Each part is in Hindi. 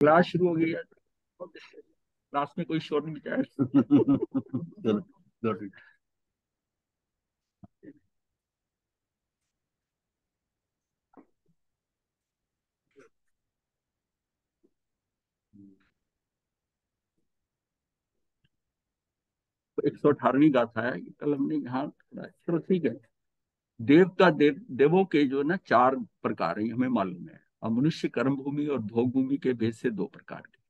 क्लास शुरू हो गई है। क्लास में कोई शोर नहीं मचाया। चलो चलो, ठीक। 118वीं गाथा है, कल हमने यहाँ पढ़ा है। चलो ठीक है। देवों के जो ना चार प्रकार हैं, हमें मालूम है। और मनुष्य कर्म भूमि और भोग भूमि के भेद से दो प्रकार के।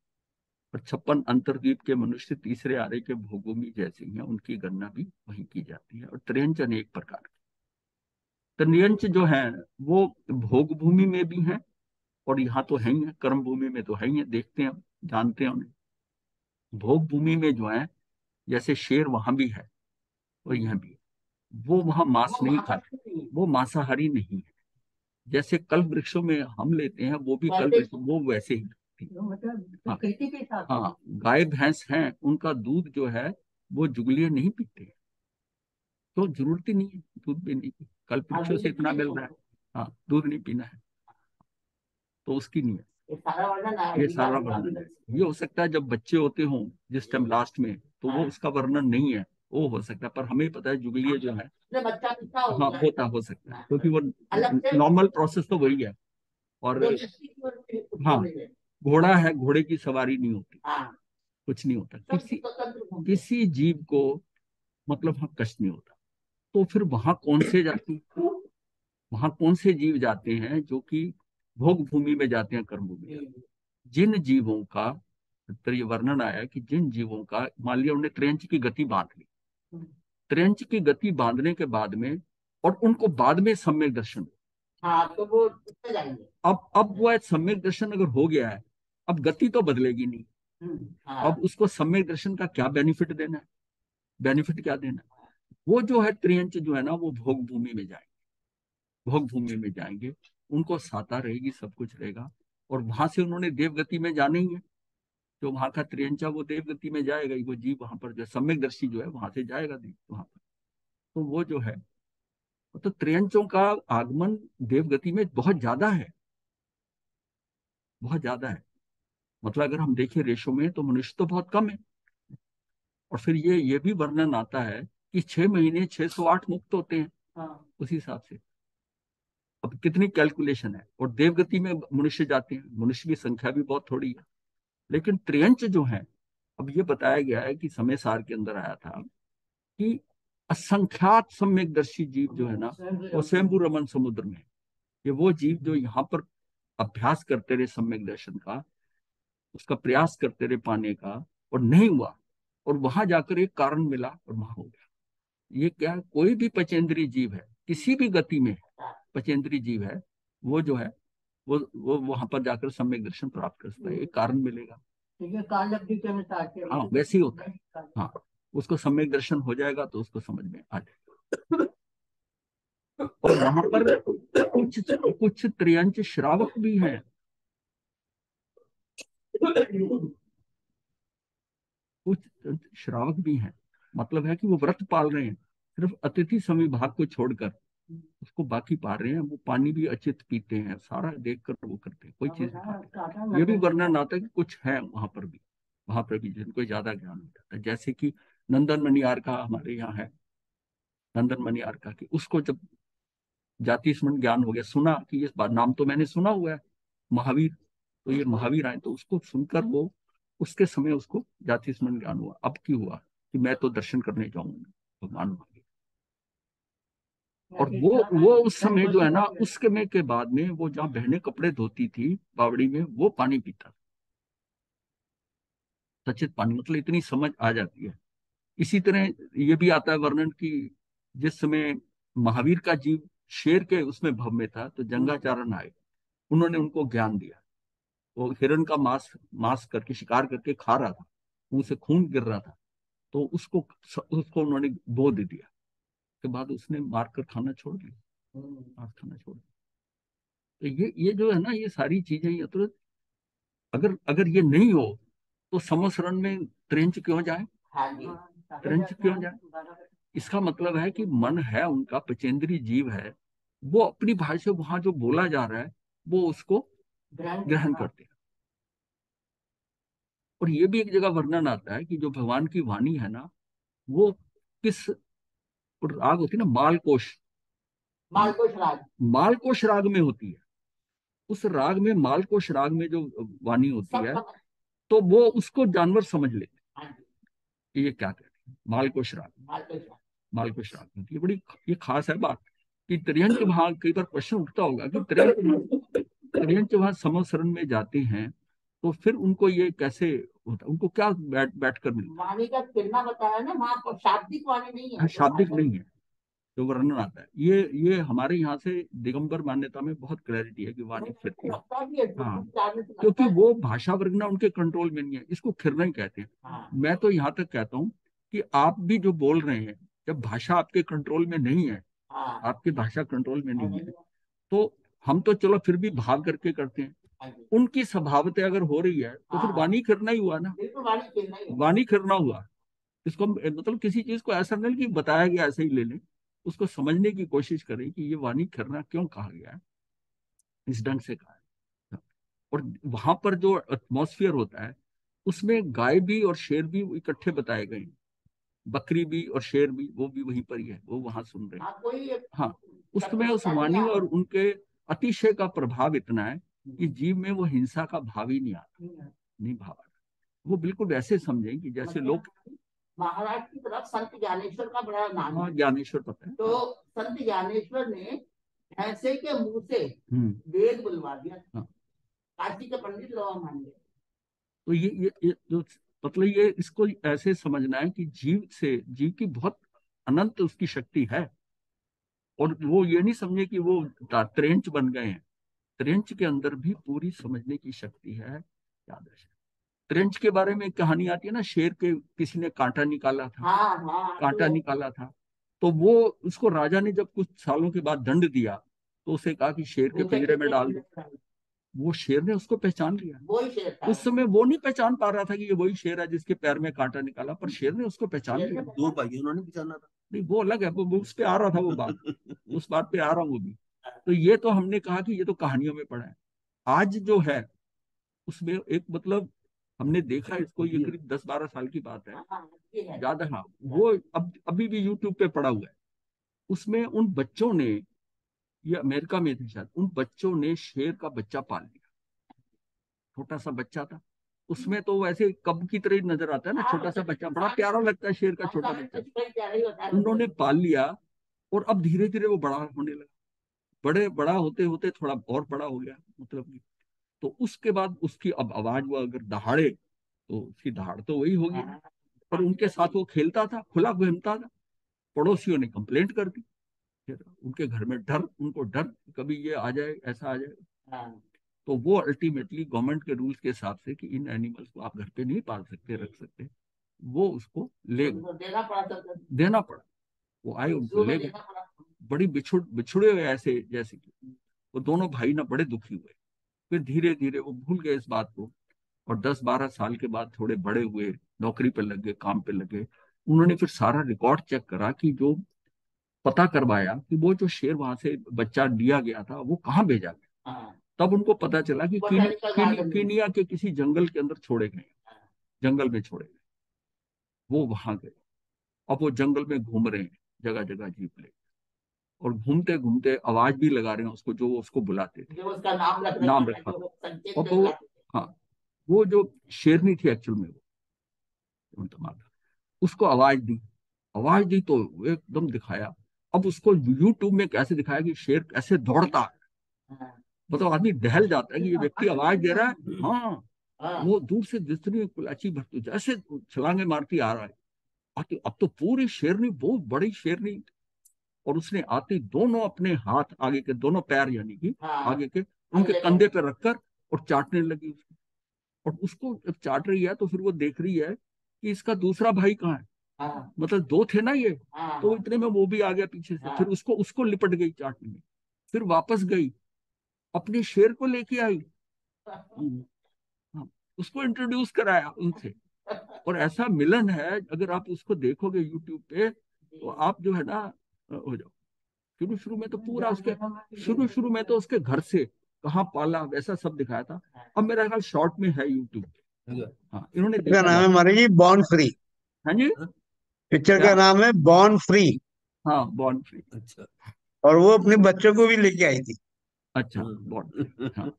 और 56 अंतर्द्वीप के मनुष्य तीसरे आरे के भोग भूमि जैसे ही हैं, उनकी गणना भी वही की जाती है। और त्रियंच अनेक प्रकार के। त्रियंच जो है वो भोग भूमि में भी है, और यहाँ तो है ही है, कर्म भूमि में तो है ही है, देखते हैं हम, जानते हैं उन्हें। भोग भूमि में जो है, जैसे शेर वहां भी है और यहाँ भी है। वो वहां मांस नहीं खाते, वो मांसाहारी नहीं है। जैसे कल्प वृक्षों में हम लेते हैं, वो भी कल्प वृक्ष वो वैसे ही थी। हाँ हाँ, गाय भैंस हैं, उनका दूध जो है वो जुगलिये नहीं पीते, तो जरूरत ही नहीं है दूध पीने की, कल्प वृक्षों से इतना मिल रहा है। हाँ, दूध नहीं पीना है, तो उसकी नहीं है। ये सारा वर्णन है। ये हो सकता है जब बच्चे होते हों जिस टाइम लास्ट में, तो वो उसका वर्णन नहीं है, वो हो सकता है। पर हमें पता है जुगलिये जो है, हाँ होता हो सकता है, क्योंकि वो नॉर्मल प्रोसेस तो वही है। और हाँ, घोड़ा है, घोड़े की सवारी नहीं होती, कुछ नहीं होता किसी किसी जीव को, मतलब हाँ कष्ट नहीं होता। तो फिर वहां कौन से जीव जाते हैं जो कि भोग भूमि में जाते हैं, कर्म भूमि में? जिन जीवों का, तो ये वर्णन आया कि जिन जीवों का, मान लिया उन्हें त्रेंच की गति बांध ली, त्रेंच की गति बांधने के बाद में, और उनको बाद में सम्यक दर्शन हुआ। हाँ, तो वो उससे जाएंगे। अब वो सम्यक दर्शन अगर हो गया है, अब गति तो बदलेगी नहीं। हाँ। अब उसको सम्यक दर्शन का क्या बेनिफिट देना है? बेनिफिट क्या देना है? वो जो है त्रियंच जो है ना, वो भोग भूमि में जाएंगे, भोग भूमि में जाएंगे। उनको साता रहेगी, सब कुछ रहेगा। और वहां से उन्होंने देवगति में जाना ही है। जो वहां का त्रियंचा, वो देवगति में जाएगा ही, वो जीव वहां पर जो सम्यक दर्शी जो है वहां से जाएगा देव वहां पर। तो वो जो है, तो त्रियंचों का आगमन देवगति में बहुत ज्यादा है, बहुत ज्यादा है। मतलब अगर हम देखें रेशो में, तो मनुष्य तो बहुत कम है। और फिर ये भी वर्णन आता है कि 6 महीने 608 मुक्त होते हैं। हाँ, उसी हिसाब से अब कितनी कैलकुलेशन है। और देवगति में मनुष्य जाते हैं, मनुष्य की संख्या भी बहुत थोड़ी है। लेकिन त्रियंच जो है, अब ये बताया गया है कि समय सार के अंदर आया था कि असंख्यात सम्यकदर्शी जीव जो है ना, वो स्वयंभू रमन समुद्र में है। ये वो जीव जो यहाँ पर अभ्यास करते रहे सम्यक दर्शन का, उसका प्रयास करते रहे पाने का, और नहीं हुआ। और वहां जाकर एक कारण मिला और वहां हो गया। ये क्या है? कोई भी पचेंद्रीय जीव है, किसी भी गति में पचेंद्रीय जीव है, वो जो है, वो वहां पर जाकर सम्यक दर्शन प्राप्त कर सकता है, एक कारण मिलेगा। तो ये काल लब्धि के अनुसार, हाँ वैसे ही होता है। हाँ, उसको सम्यक दर्शन हो जाएगा तो उसको समझ में आ जाएगा। और वहां पर कुछ कुछ त्रियंच श्रावक भी हैं। कुछ श्रावक भी हैं, मतलब है कि वो व्रत पाल रहे हैं, सिर्फ अतिथि समविभाग को छोड़कर उसको बाकी पा रहे हैं। वो पानी भी अचित पीते हैं, सारा देखकर वो करते हैं, कोई चीज नहीं खाते। ये भी वर्णन आता है कि कुछ है वहां पर भी जिनको ज्यादा ज्ञान हो जाता है। जैसे कि नंदन मणियार का हमारे यहाँ है, नंदन मणियार का, कि उसको जब जाति स्मरण ज्ञान हो गया, सुना कि ये बात, नाम तो मैंने सुना हुआ है महावीर, तो ये महावीर आए, तो उसको सुनकर वो उसके समय उसको जाति स्मरण ज्ञान हुआ। अब की हुआ कि मैं तो दर्शन करने जाऊंगा भगवान महावीर। और वो उस समय जो है ना, उस समय के बाद में वो जहाँ बहनें कपड़े धोती थी बावड़ी में, वो पानी पीता था, सचित पानी, मतलब इतनी समझ आ जाती है। इसी तरह ये भी आता है वर्णन की, जिस समय महावीर का जीव शेर के उसमें भव में था, तो जंगाचारण आए, उन्होंने उनको ज्ञान दिया। वो हिरण का मांस मांस करके शिकार करके खा रहा था, मुंह से खून गिर रहा था, तो उसको उसको उन्होंने बोध दिया। के बाद उसने मारकर खाना छोड़ दिया, मांस खाना छोड़ दिया। तो ये जो है ना, ये सारी चीजें, ये तो अगर अगर ये नहीं हो, तो समसरण में त्रेंच क्यों जाए? त्रेंच क्यों जाए? इसका मतलब है कि मन है उनका, पचेंद्री जीव है, वो अपनी भाषा से वहां जो बोला जा रहा है, वो उसको ग्रहण करते हैं। और ये भी एक जगह वर्णन आता है कि जो भगवान की वाणी है ना, वो किस राग होती है ना, मालकोश, मालकोश राग। मालकोश राग में होती है। उस राग में, मालकोश राग में जो वाणी होती सब है, समझ। तो वो उसको जानवर समझ लेते हाँ जी। हैं कि ये क्या कहते हैं, मालकोश राग। मालकोश राग। मालकोश राग में ये बड़ी, ये खास है बात कि त्रियंच भाग, कई बार क्वेश्चन उठता होगा कि त्रियंच भाग समसरण में जाते हैं, तो फिर उनको ये कैसे होता, उनको क्या बैठ कर मिलता वाणी का कितना बताया ना वहां पर, शाब्दिक वाणी नहीं है है, वो शाब्दिक भाषा। नहीं है, जो वर्णन आता है। ये हमारे यहाँ से दिगंबर मान्यता में बहुत क्लैरिटी है कि वाणी फिरती है। लगता भी है, हाँ, गुरमुख जानने से लगता क्योंकि है। वो भाषा वर्ग ना उनके कंट्रोल में नहीं है, इसको खिरना ही कहते हैं। हाँ मैं तो यहाँ तक कहता हूँ कि आप भी जो बोल रहे हैं, जब भाषा आपके कंट्रोल में नहीं है, हाँ। आपकी भाषा कंट्रोल में हाँ, नहीं नहीं, है, तो हम तो चलो फिर भी भाग करके करते हैं। हाँ जी। उनकी स्वभावतः अगर हो रही है तो हाँ फिर हाँ, वाणी करना ही हुआ ना, बिल्कुल वाणी खेलना ही है। वाणी करना हुआ। इसको मतलब किसी चीज को ऐसा नहीं कि बताया गया ऐसे ही ले लें, उसको समझने की कोशिश करें कि ये वाणी करना क्यों कहा गया है, इस ढंग से कहा है। और वहां पर जो एटमॉस्फियर होता है, उसमें गाय भी और शेर भी इकट्ठे बताए गए हैं, बकरी भी और शेर भी, वो भी वहीं पर ही है, वो वहां सुन रहे हैं। हाँ, कोई हाँ, उसमें उस शत्रुता नहीं वाणी आ और रही। उनके अतिशय का प्रभाव इतना है कि जीव में वो हिंसा का भाव ही नहीं आता, नहीं भाव आता। वो बिल्कुल वैसे समझें कि जैसे लोग। महाराष्ट्र की तरफ संत ज्ञानेश्वर का बड़ा नाम हाँ, है। ज्ञानेश्वर पता है, तो हाँ। संत ज्ञानेश्वर ने भैंसे के मुंह से हम्म। वेद बुलवा दिया। हाँ, काशी के पंडित लोग मान गए। तो ये जो मतलब ये इसको ऐसे समझना है कि जीव से, जीव की बहुत अनंत उसकी शक्ति है। और वो ये नहीं समझे कि वो त्रेंच बन गए हैं, त्रेंच के अंदर भी पूरी समझने की शक्ति है। याद है, त्रेंच के बारे में एक कहानी आती है ना, शेर के किसी ने कांटा निकाला था, हाँ हाँ, कांटा तो निकाला था। तो वो, उसको राजा ने जब कुछ सालों के बाद दंड दिया, तो उसे कहा कि शेर के भूसे पिंजरे में कितने डाल दो। पिंजरे। वो शेर ने उसको पहचान लिया। वो ही शेर था। उस समय वो नहीं पहचान पा रहा था कि ये वही शेर है जिसके पैर में कांटा निकाला, पर शेर ने उसको पहचान शेर लिया। ने दो भाई उन्होंने पहचाना था। नहीं, वो अलग है, वो उस पे आ रहा था वो बात, उस बात पे आ रहा हूँ वो भी। तो ये तो हमने कहा कि ये तो कहानियों में पढ़ा है। आज जो है उसमें एक मतलब हमने देखा इसको, ये करीब 10-12 साल की बात है, हाँ ये है। ज्यादा। हाँ, वो अब अभी भी यूट्यूब पे पड़ा हुआ है। उसमें उन बच्चों ने, ये अमेरिका में थे शायद, उन बच्चों ने शेर का बच्चा पाल लिया। छोटा सा बच्चा था, उसमें तो वैसे कब की तरह ही नजर आता है ना, हाँ छोटा सा मतलब बच्चा, कितने बड़ा साल प्यारा लगता है शेर का हाँ, छोटा साल बच्चा। बचपन क्या ही होता है बच्चे उन्होंने को। पाल लिया, और अब धीरे धीरे वो बड़ा होने लगा। बड़ा होते होते थोड़ा और बड़ा हो गया, मतलब कि। तो उसके बाद उसकी अब आवाज, वो अगर दहाड़े तो उसकी दहाड़ तो वही होगी ना। हाँ, पर उनके साथ वो खेलता था, खुला घूमता था। पड़ोसियों ने कंप्लेंट कर दी, फिर उनके घर में डर, उनको डर कि कभी ये आ जाए, ऐसा आ जाए। हाँ, तो वो अल्टीमेटली गवर्नमेंट के रूल्स के हिसाब से कि इन एनिमल्स को आप घर पे नहीं पाल सकते, रख सकते, वो उसको ले गए, उनको देना पड़ा था तो। देना पड़ा। वो आए, उनको जू में ले गए। देना पड़ा। बड़ी बिछुड़े हुए ऐसे, जैसे कि वो दोनों भाई ना बड़े दुखी हुए। फिर धीरे धीरे वो भूल गए इस बात को, और 10-12 साल के बाद थोड़े बड़े हुए, नौकरी पे लग गए, काम पे लगे। उन्होंने फिर सारा रिकॉर्ड चेक करा कि जो पता करवाया कि वो जो शेर वहां से बच्चा लिया गया था वो कहाँ भेजा गया। हाँ, तब उनको पता चला कि बोटेनिकल गार्डन में। कीनिया के किसी जंगल के अंदर छोड़े गए, हाँ, जंगल में छोड़े गए। वो वहां गए, अब वो जंगल में घूम रहे हैं, जगह जगह जीप ले, और घूमते घूमते आवाज भी लगा रहे हैं उसको, जो वो उसको बुलाते थे, जो उसका नाम रख रखा नाम है, रखा जो था। वो संकेत और में वो, बुलाते थे। हाँ, वो जो शेरनी थी एक्चुअल में, वो माता, उसको आवाज दी तो एकदम दिखाया। अब उसको यूट्यूब में कैसे दिखाया कि शेर कैसे दौड़ता है, हाँ मतलब आदमी दहल जाता है कि ये व्यक्ति आवाज दे रहा है। हाँ, हाँ वो दूर से जितनी कुलाची भरती जैसे छलांगे मारती आ रहा है। अब तो पूरी शेरनी, बहुत बड़ी शेरनी, और उसने आते ही दोनों अपने हाथ, आगे के दोनों पैर यानी कि हाँ, आगे के, उनके अगले को। कंधे पर रखकर और चाटने लगी उसको। और उसको जब चाट रही है तो फिर वो देख रही है कि इसका दूसरा भाई कहाँ है, हाँ मतलब दो थे ना ये। हाँ तो हाँ इतने में वो भी आ गया पीछे से, फिर हाँ उसको उसको लिपट गई चाटने में। फिर वापस गई, अपने शेर को लेके आई। हाँ, उसको इंट्रोड्यूस कराया उनसे। और ऐसा मिलन है, अगर आप उसको देखोगे यूट्यूब पे, तो आप जो है ना, हो जाओ। शुरू शुरू में तो पूरा उसके, शुरू शुरू में तो उसके घर से कहाँ पाला वैसा सब दिखाया था। अब मेरा ख्याल शॉर्ट में है यूट्यूब पे, हाँ, इन्होंने का देखा नाम है जाता। महाराज जी बॉर्न फ्री। हाँ जी। पिक्चर क्या? का नाम है बॉर्न फ्री। हाँ, बॉर्न फ्री। अच्छा। और वो अपने बच्चों को भी लेके आई थी। अच्छा, बॉर्न फ्री। हाँ,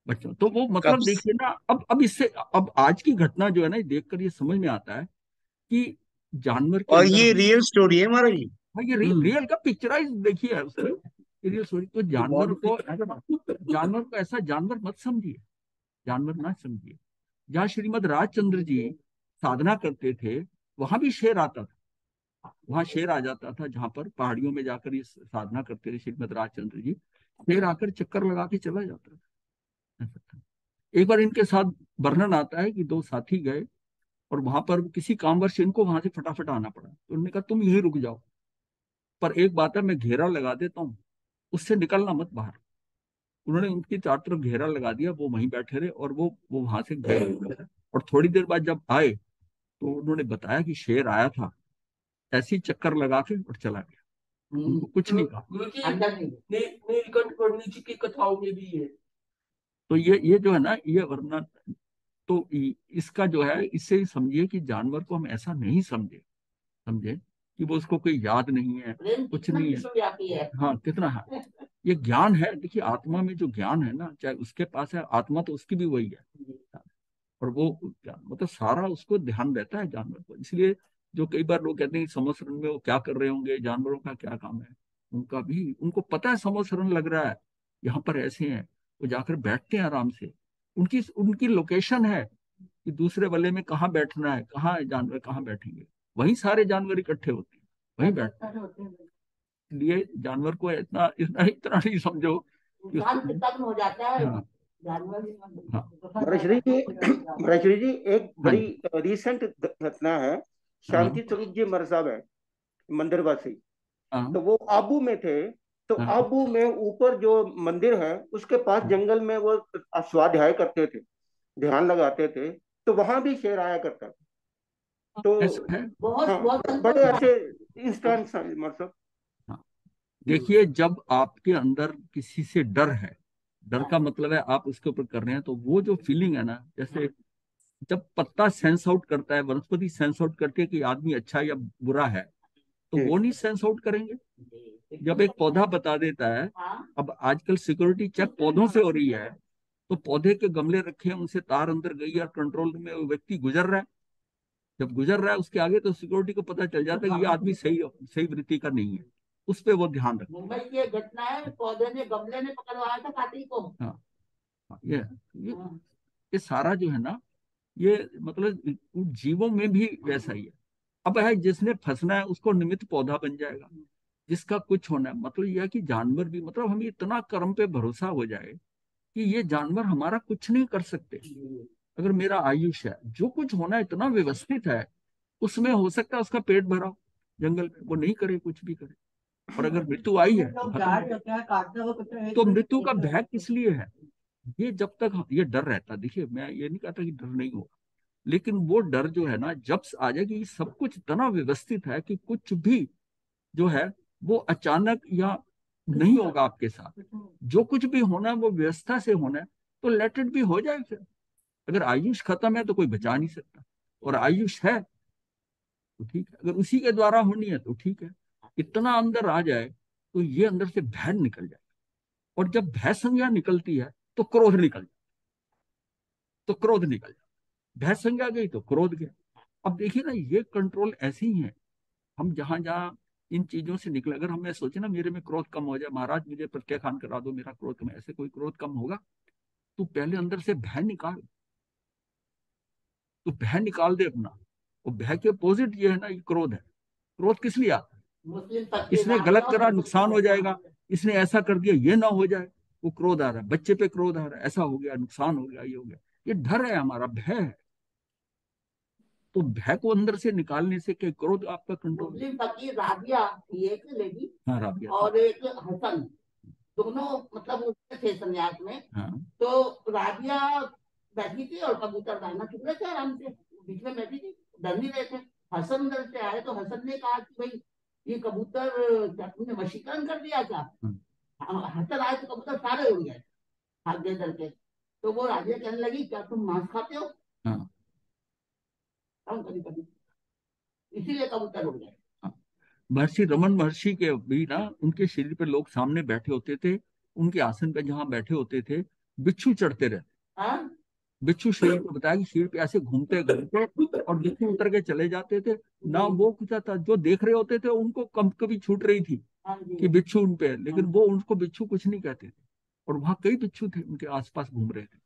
बच्चों तो वो कब मतलब देखिए ना, अब इससे अब आज की घटना जो है ना, ये देखकर ये समझ में आता है कि जानवर के और अंदर ये रियल स्टोरी है महाराज जी। हाँ, ये रियल का पिक्चराइज देखिए है उसमें, रियल स्टोरी। तो जानवर को ऐसा जानवर मत समझिए, जानवर ना समझिए। जहाँ श्रीमद राजचंद्र जी साधना करते थे, वहां भी शेर आता था। वहां शेर आ जाता था, जहां पर पहाड़ियों में जाकर ये साधना करते थे श्रीमद राजचंद्र जी, शेर आकर चक्कर लगा के चला जाता था। ऐसा था। एक बार इनके साथ वर्णन आता है कि दो साथी गए और वहां पर किसी कामवश इनको वहां से फटाफट आना पड़ा, तो उन्होंने कहा तुम यहीं रुक जाओ, पर एक बात है, मैं घेरा लगा देता हूँ, उससे निकलना मत बाहर। उन्होंने उनकी चारों तरफ घेरा लगा दिया, वो वहीं बैठे रहे और वो वहां से गए। और थोड़ी देर बाद जब आए तो उन्होंने बताया कि शेर आया था, ऐसी चक्कर लगा के और चला गया, उनको कुछ नहीं कहा। नीलकंठ की कथाओं में भी है। तो ये जो है ना, ये वर्णन, तो इसका जो है, इससे ही समझिए कि जानवर को हम ऐसा नहीं समझे समझे कि वो उसको कोई याद नहीं है, कुछ नहीं है। हाँ, कितना है ये ज्ञान है। देखिए, आत्मा में जो ज्ञान है ना, चाहे उसके पास है, आत्मा तो उसकी भी वही है। और वो ज्ञान मतलब सारा उसको ध्यान रहता है जानवर को। इसलिए जो कई बार लोग कहते हैं कि समोसरण में वो क्या कर रहे होंगे, जानवरों का क्या काम है, उनका भी उनको पता है समोसरण लग रहा है, यहाँ पर ऐसे हैं, वो जाकर बैठते हैं आराम से। उनकी उनकी लोकेशन है कि दूसरे वाले में कहाँ बैठना है, कहाँ जानवर कहाँ बैठेंगे, वहीं सारे जानवर इकट्ठे होते हैं, वहीं बैठते हैं। इसलिए जानवर को इतना इतना इतना नहीं समझो कि खत्म हो जाता है। हाँ, जानवर हाँ, महेश्वरी जी, महेश्वरी जी, एक हाँ बड़ी जी, रिसेंट घटना है। हाँ, शांति स्वरूप जी मर साहब है, मंदिरवासी। हाँ, तो वो आबू में थे। तो हाँ, आबू में ऊपर जो मंदिर है उसके पास जंगल में वो स्वाध्याय करते थे, ध्यान लगाते थे। तो वहां भी शेर आया करता था। तो ऐसा है। बहुत हाँ, बहुत बड़े संतोष ऐसे इंस्टेंस हैं मतलब। हाँ, देखिए, जब आपके अंदर किसी से डर है, डर का मतलब है आप उसके ऊपर कर रहे हैं, तो वो जो फीलिंग है ना, जैसे जब पत्ता सेंस आउट करता है, वनस्पति सेंस आउट करती है कि आदमी अच्छा या बुरा है, तो जी। वो नहीं सेंस आउट करेंगे। जब एक पौधा बता देता है, अब आजकल सिक्योरिटी चेक पौधों से हो रही है, तो पौधे के गमले रखे हैं, उनसे तार अंदर गई और कंट्रोल रूम में वो व्यक्ति गुजर रहा है। जब गुजर रहा है उसके आगे, तो सिक्योरिटी को पता चल जाता है कि ये आदमी सही सही वृत्ति का नहीं है, उस पर वो ध्यान रखता मुंबई की एक घटना है, पौधे ने गमले ने पकड़वाया था कातिल को। है। हाँ, हाँ, ये सारा जो है ना, ये मतलब जीवों में भी वैसा ही है। अब है, जिसने फंसना है उसको निमित्त पौधा बन जाएगा, जिसका कुछ होना है, मतलब यह है कि जानवर भी, मतलब हमें इतना कर्म पे भरोसा हो जाए कि ये जानवर हमारा कुछ नहीं कर सकते। अगर मेरा आयुष है, जो कुछ होना इतना व्यवस्थित है, उसमें हो सकता है उसका पेट भरा हो, जंगल में वो नहीं करे, कुछ भी करे, और अगर मृत्यु आई है तो खत्म हो गया। तो मृत्यु का भय किस लिए है? ये जब तक ये डर रहता, देखिए मैं ये नहीं कहता कि डर नहीं होगा, लेकिन वो डर जो है ना, जब आ जाए कि सब कुछ इतना व्यवस्थित है कि कुछ भी जो है वो अचानक या नहीं होगा आपके साथ, जो कुछ भी होना है वो व्यवस्था से होना है, तो लेट इट भी हो जाए फिर। अगर आयुष खत्म है तो कोई बचा नहीं सकता, और आयुष है तो ठीक है, अगर उसी के द्वारा होनी है तो ठीक है। इतना अंदर आ जाए तो ये अंदर से भय निकल जाए, और जब भय संज्ञा निकलती है तो क्रोध निकल जाए, तो क्रोध निकल जाए, भय संज्ञा गई तो क्रोध गया। अब देखिए ना, ये कंट्रोल ऐसे ही है। हम जहां जहां इन चीजों से निकले, अगर हमें सोचे ना मेरे में क्रोध कम हो जाए, महाराज मुझे प्रत्याख्यान करा दो, मेरा क्रोध कम, ऐसे कोई क्रोध कम होगा? तू पहले अंदर से भय निकाल, तू भय निकाल दे अपना। और भय के अपोजिट ये है ना, ये क्रोध है। क्रोध किस लिए आता है? मुस्लिम फकीर इसने गलत करा, नुकसान हो जाएगा, इसने ऐसा कर दिया, ये ना हो जाए, वो क्रोध आ रहा है, बच्चे पे क्रोध आ रहा है, ऐसा हो गया, नुकसान हो गया, ये हो गया। ये डर है हमारा, भय है। तो भय को अंदर से निकालने से क्या, क्रोध आपका कंट्रोल। मुस्लिम फकीर राबिया थी एक लेडी, हाँ, राबिया थी। और एक हसन, दोनों मतलब उसमें थे संन्यास में। हाँ, तो राबिया बैठी थी और कबूतर दाना चुग रहे थे आराम से, बीच में बैठी थी, डर नहीं रहे थे। हसन उधर से आए तो हसन ने कहा कि भाई ये कबूतर क्या तुमने वशीकरण कर दिया क्या? हसन आए तो कबूतर सारे उड़ गए भाग गए डर के। तो वो राबिया कहने लगी क्या तुम मांस खाते हो? हाँ, हूँ कभी कभी, इसीलिए कबूतर उड़ गए। हाँ। महर्षि रमन महर्षि के भी ना, उनके शरीर पे लोग सामने बैठे होते थे, उनके आसन पे जहां बैठे होते थे बिच्छू चढ़ते रहते। हाँ बिच्छू शरीर को बताया कि शरीर पे ऐसे घूमते घूमते और बिच्छू उतर के चले जाते थे ना। वो कुछ था, जो देख रहे होते थे उनको कब कभी छूट रही थी हाँ जी कि बिच्छू उन पे है, लेकिन वो उनको बिच्छू कुछ नहीं कहते थे। और वहां कई बिच्छू थे उनके आसपास घूम रहे थे।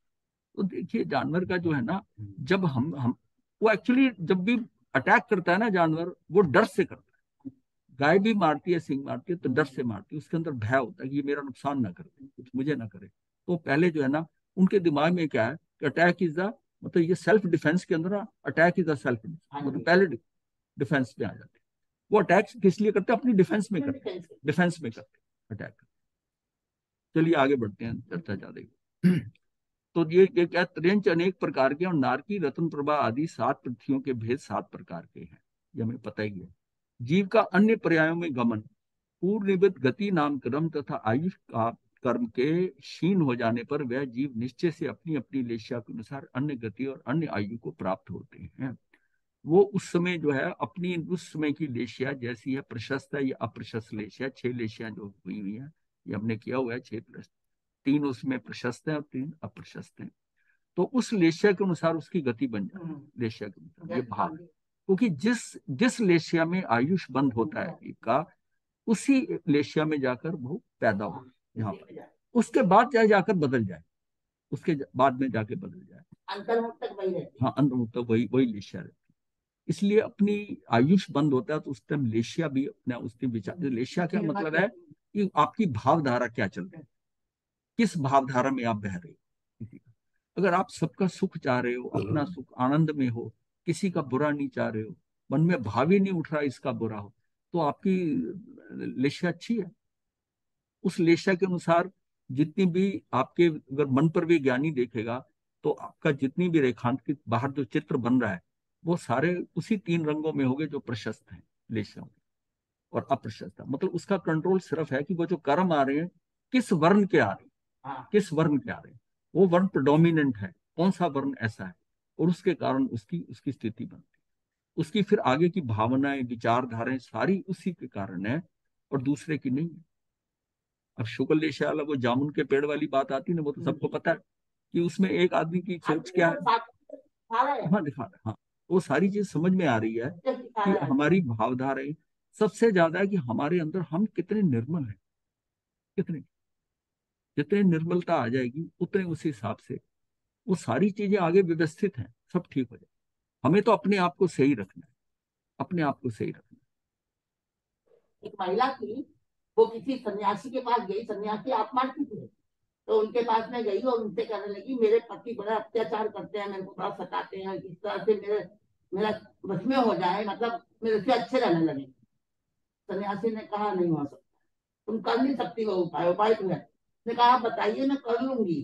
तो देखिए जानवर का जो है ना, जब हम वो एक्चुअली जब भी अटैक करता है ना जानवर, वो डर से करता है। गाय भी मारती है, सिंह मारती है तो डर से मारती है, उसके अंदर भय होता है कि ये मेरा नुकसान ना करे, कुछ मुझे ना करे। तो पहले जो है ना, उनके दिमाग में क्या है कि अटैक इज द, मतलब ये सेल्फ डिफेंस के अंदर, अटैक इज द सेल्फ, हाँ मतलब जी पहले डिफेंस में आ जाते हैं। वो अटैक किस लिए करते हैं? अपनी डिफेंस में करते हैं, डिफेंस में करते हैं अटैक। चलिए आगे बढ़ते हैं, चर्चा ज्यादा। तो ये क्या, त्रियंच अनेक प्रकार के और नारकी रत्न प्रभा आदि 7 पृथ्वियों के भेद 7 प्रकार के हैं, ये हमें पता ही है। जीव का अन्य पर्यायों में गमन, पूर्व निबद्ध गति नाम क्रम तथा आयुष का कर्म के क्षीण हो जाने पर वह जीव निश्चय से अपनी अपनी लेशा के अनुसार अन्य गति और अन्य आयु को प्राप्त होते हैं। वो उस समय जो है अपनी उस समय की लेशिया जैसी है, प्रशस्त है या अप्रशस्त लेशिया, 6 लेशिया जो हुई हुई है, ये हमने किया हुआ है 6+3, उसमें प्रशस्त है और 3 अप्रशस्त है। तो उस लेशिया के अनुसार उसकी गति बन जाती है, लेशिया के अनुसार, ये भाव है। क्योंकि जिस जिस लेशिया में आयुष बंद होता है जीव का, उसी लेशिया में जाकर वो पैदा हो यहाँ पर, उसके बाद चाहे जाकर बदल जाए, उसके बाद में जाके बदल जाए। अंतर्मुख तक वही रहती हाँ, अंतर्मुख तक वही वही लेशिया रहती है। इसलिए अपनी आयुष बंद होता है तो उस टाइम लेशिया भी अपना उसके विचार, लेशिया क्या मतलब है कि आपकी भावधारा क्या चल रही है, किस भावधारा में आप बह रहे हो किसी का। अगर आप सबका सुख चाह रहे हो, अपना सुख आनंद में हो, किसी का बुरा नहीं चाह रहे हो, मन में भाव ही नहीं उठ रहा इसका बुरा हो, तो आपकी लेशा अच्छी है। उस लेशा के अनुसार जितनी भी आपके, अगर मन पर भी ज्ञानी देखेगा तो आपका जितनी भी रेखांकित बाहर जो चित्र बन रहा है, वो सारे उसी 3 रंगों में होंगे जो प्रशस्त हैं लेशा में। और अप्रशस्त मतलब उसका कंट्रोल सिर्फ है कि वो जो कर्म आ रहे हैं किस वर्ण के आ रहे हैं, है। हाँ किस वर्ण के आ रहे हैं, वो वर्ण प्रोडोमिनेंट है, कौन सा वर्ण ऐसा है, और उसके कारण उसकी उसकी स्थिति बनती है। उसकी फिर आगे की भावनाएं विचारधाराएं सारी उसी के कारण है और दूसरे की नहीं है। अब शुक्ल लेशा वाला वो जामुन के पेड़ वाली बात आती है ना, वो तो सबको पता है कि उसमें एक आदमी की सोच क्या है। खा रहा है, हाँ दिखा रहा है, हाँ, वो सारी चीज समझ में आ रही है खा कि रहा है। हमारी भावधाराएं, सबसे ज्यादा है कि हमारे अंदर हम कितने निर्मल हैं, कितने, जितने निर्मलता आ जाएगी उतने उस हिसाब से वो सारी चीजें आगे व्यवस्थित हैं, सब ठीक हो जाए। हमें तो अपने आप को सही रखना है, अपने आप को सही रखना एक महिला थी, वो किसी सन्यासी के पास गई, सन्यासी आप मारती थी, तो उनके पास में गई और उनसे कहने लगी मेरे पति बड़ा अत्याचार करते हैं, मेरे को बड़ा सताते हैं, इस तरह से मेरा बस में हो जाए, मतलब मेरे से अच्छे रहने लगे। सन्यासी ने कहा नहीं हो सकता, तुम कर नहीं सकती वो उपाय, उपाय तो है। उसने कहा बताइए मैं कर लूंगी।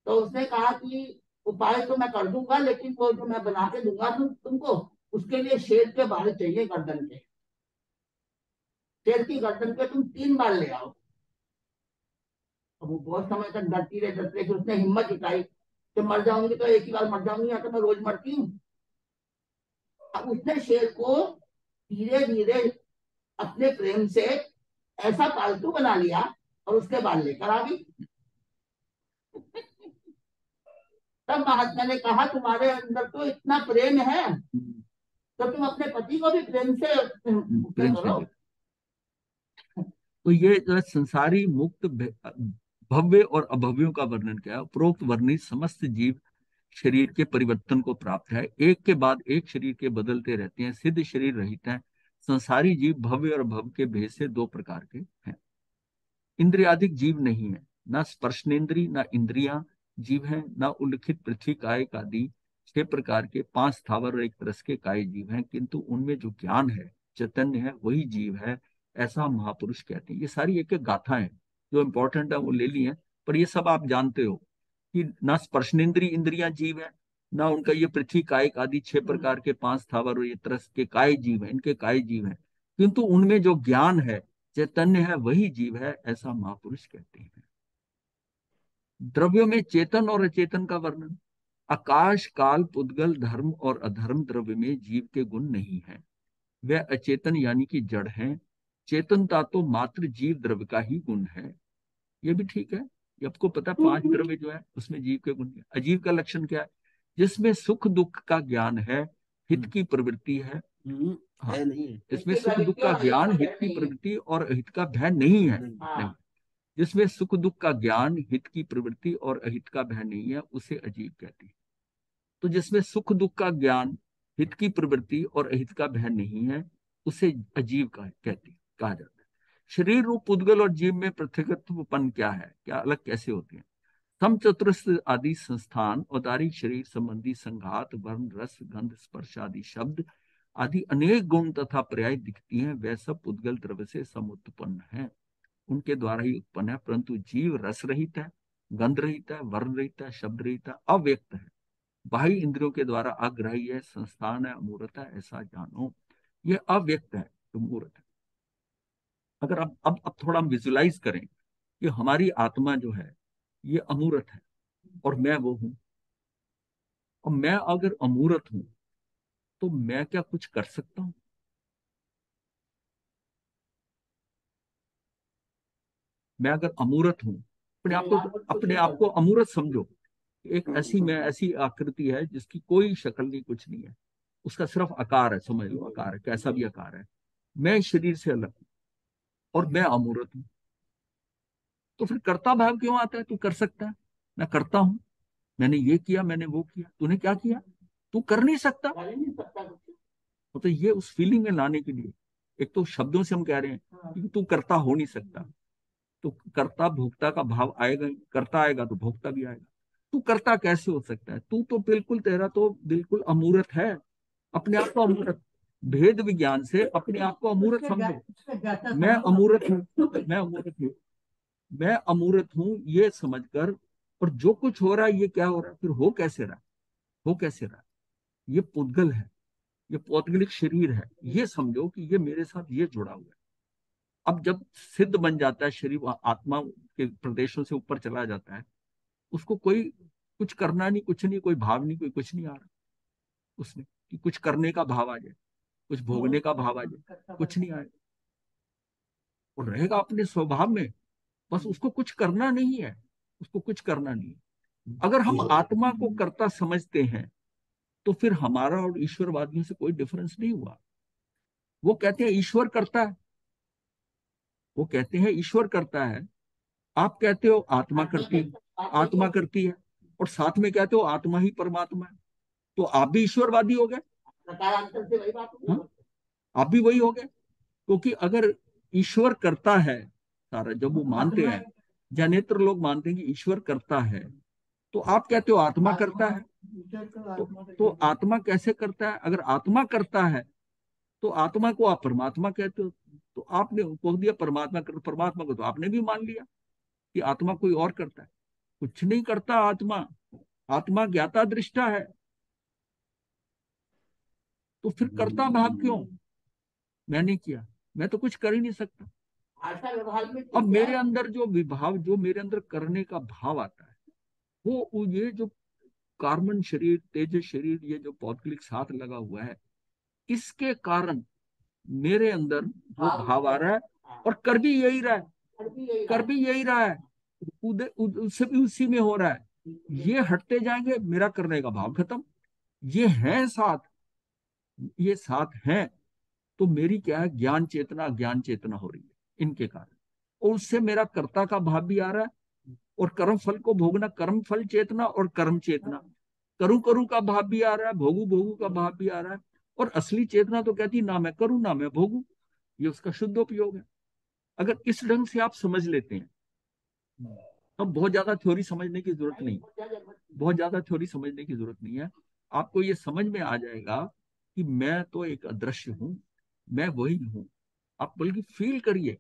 तो उसने कहा कि उपाय तो मैं कर दूंगा, लेकिन वो जो मैं बना के दूंगा तुमको, उसके लिए शेर के बाल चाहिए गर्दन के, शेर की गर्दन के तुम 3 बाल ले आओ। अब वो बहुत समय तक डरती रही, डरती रही, उसने हिम्मत जुटाई कि मर जाऊंगी तो एक ही बार मर जाऊंगी, या तो मैं रोज मरती हूँ। अब उसने शेर को धीरे धीरे अपने प्रेम से ऐसा पालतू बना लिया और उसके बाल लेकर आ गई। तब महात्मा ने कहा तुम्हारे अंदर तो इतना प्रेम है, है। तो तुम अपने पति को भी प्रेम से क्या प्रेम से करो। देख, तो ये जो है संसारी मुक्त भव्य और अभव्यों का वर्णन किया है। उपरोक्त वर्णित समस्त जीव शरीर के परिवर्तन को प्राप्त है, एक के बाद एक शरीर के बदलते रहते हैं, सिद्ध शरीर रहित हैं। संसारी जीव भव्य और अभव्य के भेद से 2 प्रकार के हैं। इंद्रियादिक जीव नहीं है, न स्पर्शनेन्द्रिय न इंद्रियां जीव है, न उल्लिखित पृथ्वी कायक आदि 6 प्रकार के 5 स्थावर और 1 तरस के काय जीव हैं, किंतु उनमें जो ज्ञान है, चैतन्य है, वही जीव है, ऐसा महापुरुष कहते हैं। ये सारी एक एक गाथाएं जो इंपॉर्टेंट है वो ले ली हैं, पर ये सब आप जानते हो कि ना स्पर्शनेन्द्रिय इंद्रियां जीव है, ना उनका ये पृथ्वी कायक आदि 6 प्रकार के 5 स्थावर और 1 तरस के काय जीव है, इनके काय जीव है, किंतु उनमें जो ज्ञान है, चैतन्य है, वही जीव है, ऐसा महापुरुष कहते हैं। द्रव्यों में चेतन और अचेतन का वर्णन, आकाश काल पुद्गल धर्म और अधर्म द्रव्य में जीव के गुण नहीं है, वह अचेतन यानी कि जड़ है। चेतनता तो मात्र जीव द्रव्य का ही गुण है। ये भी ठीक है। ये आपको पता है, 5 द्रव्य जो है उसमें जीव के गुण है। अजीव का लक्षण क्या है? जिसमें सुख दुख का ज्ञान है, हित की प्रवृत्ति है। हाँ, है नहीं है। इसमें सुख दुख का ज्ञान, हित की प्रवृत्ति और अहित का भय नहीं है। नहीं, जिसमें सुख दुख का ज्ञान, हित की प्रवृत्ति और अहित का भय नहीं है, उसे अजीब कहते हैं। तो जिसमें सुख दुख का ज्ञान, हित की प्रवृत्ति और अहित का भय नहीं है, उसे अजीब कहा जाता है। शरीर रूप पुद्गल और जीव में पृथकत्वपन क्या है, क्या अलग कैसे होते हैं? सम चतुरस्र आदि संस्थान, औदारिक शरीर संबंधी संघात, वर्ण रस गंध स्पर्श आदि शब्द आदि अनेक गुण तथा पर्याय दिखती हैं, वह सब पुद्गल द्रव्य से समुत्पन्न है, उनके द्वारा ही उत्पन्न है। परंतु जीव रस रहित है, गंध रहित है, वर्ण रहित है, शब्द रहित है, अव्यक्त है, बाह्य इंद्रियों के द्वारा अग्राह्य है, संस्थान है, अमूर्त है, ऐसा जानो। ये अव्यक्त है तो मूर्त है। अगर अब थोड़ा हम विजुलाइज करें कि हमारी आत्मा जो है ये अमूर्त है और मैं वो हूं, और मैं अगर अमूर्त हूं तो मैं क्या कुछ कर सकता हूं? मैं अगर अमूर्त हूं, अपने आप को अमूर्त समझो। एक ऐसी मैं ऐसी आकृति है जिसकी कोई शक्ल नहीं, कुछ नहीं है, उसका सिर्फ आकार है, समझ लो आकार है, कैसा भी आकार है। मैं इस शरीर से अलग हूं और मैं अमूर्त हूं, तो फिर कर्ता भाव क्यों आता है? तू कर सकता है, मैं करता हूं, मैंने ये किया, मैंने वो किया। तूने क्या किया? तू कर नहीं सकता। तो ये उस फीलिंग में लाने के लिए, एक तो शब्दों से हम कह रहे हैं कि तू करता हो नहीं सकता, तो कर्ता भोक्ता का भाव आएगा ही, करता आएगा तो भोक्ता भी आएगा। तू करता कैसे हो सकता है? तू तो बिल्कुल, तेरा तो बिल्कुल अमूर्त है, अपने आप को अमूर्त, भेद विज्ञान से अपने आप को अमूर्त समझो। मैं अमूर्त हूँ, मैं अमूर्त हूँ, मैं अमूर्त हूँ, ये समझकर, और जो कुछ हो रहा है ये क्या हो रहा है, फिर हो कैसे रहा है? हो कैसे रहा है? ये पुद्गल है, ये पौद्गलिक शरीर है, ये समझो कि ये मेरे साथ ये जुड़ा हुआ है। अब जब सिद्ध बन जाता है शरीर, आत्मा के प्रदेशों से ऊपर चला जाता है, उसको कोई कुछ करना नहीं, कुछ नहीं, कोई भाव नहीं, कोई कुछ नहीं आ रहा उसमें कि कुछ करने का भाव आ जाए, कुछ भोगने का भाव आ जाए, कुछ नहीं आएगा। वो रहेगा अपने स्वभाव में, बस उसको कुछ करना नहीं है, उसको कुछ करना नहीं है। अगर हम आत्मा को कर्ता समझते हैं तो फिर हमारा और ईश्वरवादियों से कोई डिफरेंस नहीं हुआ। वो कहते हैं ईश्वर करता है, वो कहते हैं ईश्वर करता है, आप कहते हो आत्मा करती है, आत्मा करती है, और साथ में कहते हो आत्मा ही परमात्मा है, तो आप भी ईश्वरवादी हो गए। हाँ? आप भी वही हो गए, क्योंकि अगर ईश्वर करता है सारा, जब वो मानते हैं, जनेत्र लोग मानते हैं कि ईश्वर करता है, तो आप कहते हो आत्मा करता है। तो आत्मा कैसे करता है? अगर आत्मा करता है तो आत्मा को आप परमात्मा कहते हो, तो आपने कह दिया परमात्मा कर, परमात्मा को तो आपने भी मान लिया कि आत्मा कोई और करता है। कुछ नहीं करता आत्मा, आत्मा ज्ञाता दृष्टा है, तो फिर करता भाव क्यों? मैंने किया, मैं तो कुछ कर ही नहीं सकता। अब मेरे अंदर जो विभाव, जो मेरे अंदर करने का भाव आता है, वो ये जो कार्बन शरीर, तेज शरीर, ये जो पौद्गलिक साथ लगा हुआ है, इसके कारण मेरे अंदर वो भाव आ रहा है, और कर भी यही रहा है, कर भी यही रहा है, उससे भी उसी में हो रहा है। ये हटते जाएंगे, मेरा करने का भाव खत्म। ये है साथ, ये साथ हैं, तो मेरी क्या है, ज्ञान चेतना ज्ञान चेतना हो रही है इनके कारण, और उससे मेरा कर्ता का भाव भी आ रहा है, और कर्म फल को भोगना, कर्म फल चेतना और कर्म चेतना, करूं करूं का भाव भी आ रहा है, भोगू भोगू का भाव भी आ रहा है। और असली चेतना तो कहती ना मैं करूं ना मैं भोगू, ये उसका शुद्ध उपयोग है। अगर इस ढंग से आप समझ लेते हैं तो बहुत ज्यादा थ्योरी समझने की जरूरत नहीं, बहुत ज्यादा थ्योरी समझने की जरूरत नहीं है। आपको ये समझ में आ जाएगा कि मैं तो एक अदृश्य हूं, मैं वही हूं। आप बल्कि फील करिए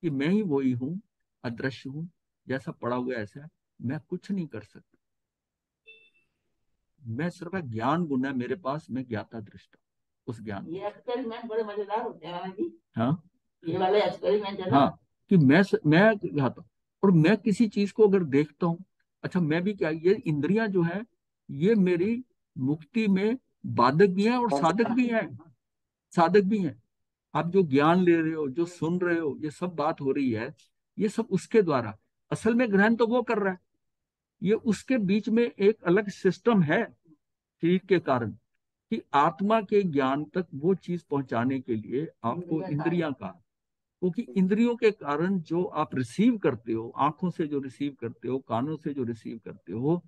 कि मैं ही वही हूं, अदृश्य हूं, जैसा पड़ा हुआ है ऐसा है, मैं कुछ नहीं कर सकता। मैं सिर्फ एक ज्ञान गुण है मेरे पास, मैं ज्ञाता दृष्टा, उस ज्ञान। ये एक्सपेरिमेंट बड़े मजेदार होते हैं राणा जी। हाँ, ये वाले एक्सपेरिमेंट है ना। हाँ, कि मैं ज्ञाता, और मैं किसी चीज को अगर देखता हूँ, अच्छा मैं भी क्या, ये इंद्रियां जो है ये मेरी मुक्ति में बाधक भी है और साधक भी है, साधक भी है। आप जो ज्ञान ले रहे हो, जो सुन रहे हो, ये सब बात हो रही है, ये सब उसके द्वारा। असल में ग्रहण तो वो कर रहा है, ये उसके बीच में एक अलग सिस्टम है शरीर के कारण, कि आत्मा के ज्ञान तक वो चीज पहुंचाने के लिए आपको इंद्रियां का, क्योंकि इंद्रियों के कारण जो आप रिसीव करते हो, आंखों से जो रिसीव करते हो, कानों से जो रिसीव करते हो,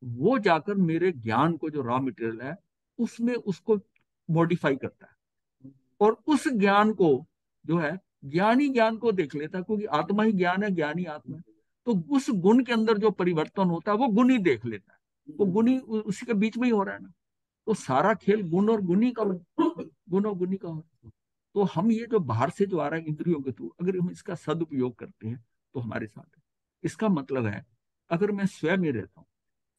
वो जाकर मेरे ज्ञान को, जो रॉ मटेरियल है, उसमें उसको मॉडिफाई करता है। और उस ज्ञान को जो है, ज्ञानी ज्ञान को देख लेता है, क्योंकि आत्मा ही ज्ञान है, ज्ञानी आत्मा है। तो उस गुण के अंदर जो परिवर्तन होता है वो गुण ही देख लेता है, वो गुण ही उसी के बीच में ही हो रहा है ना। तो सारा खेल गुण और गुणी का, गुण और गुणी का हो रहा है। तो हम ये जो बाहर से जो आ रहा है इंद्रियों के थ्रू, अगर हम इसका सदुपयोग करते हैं तो हमारे साथ है। इसका मतलब है, अगर मैं स्वयं में रहता हूँ,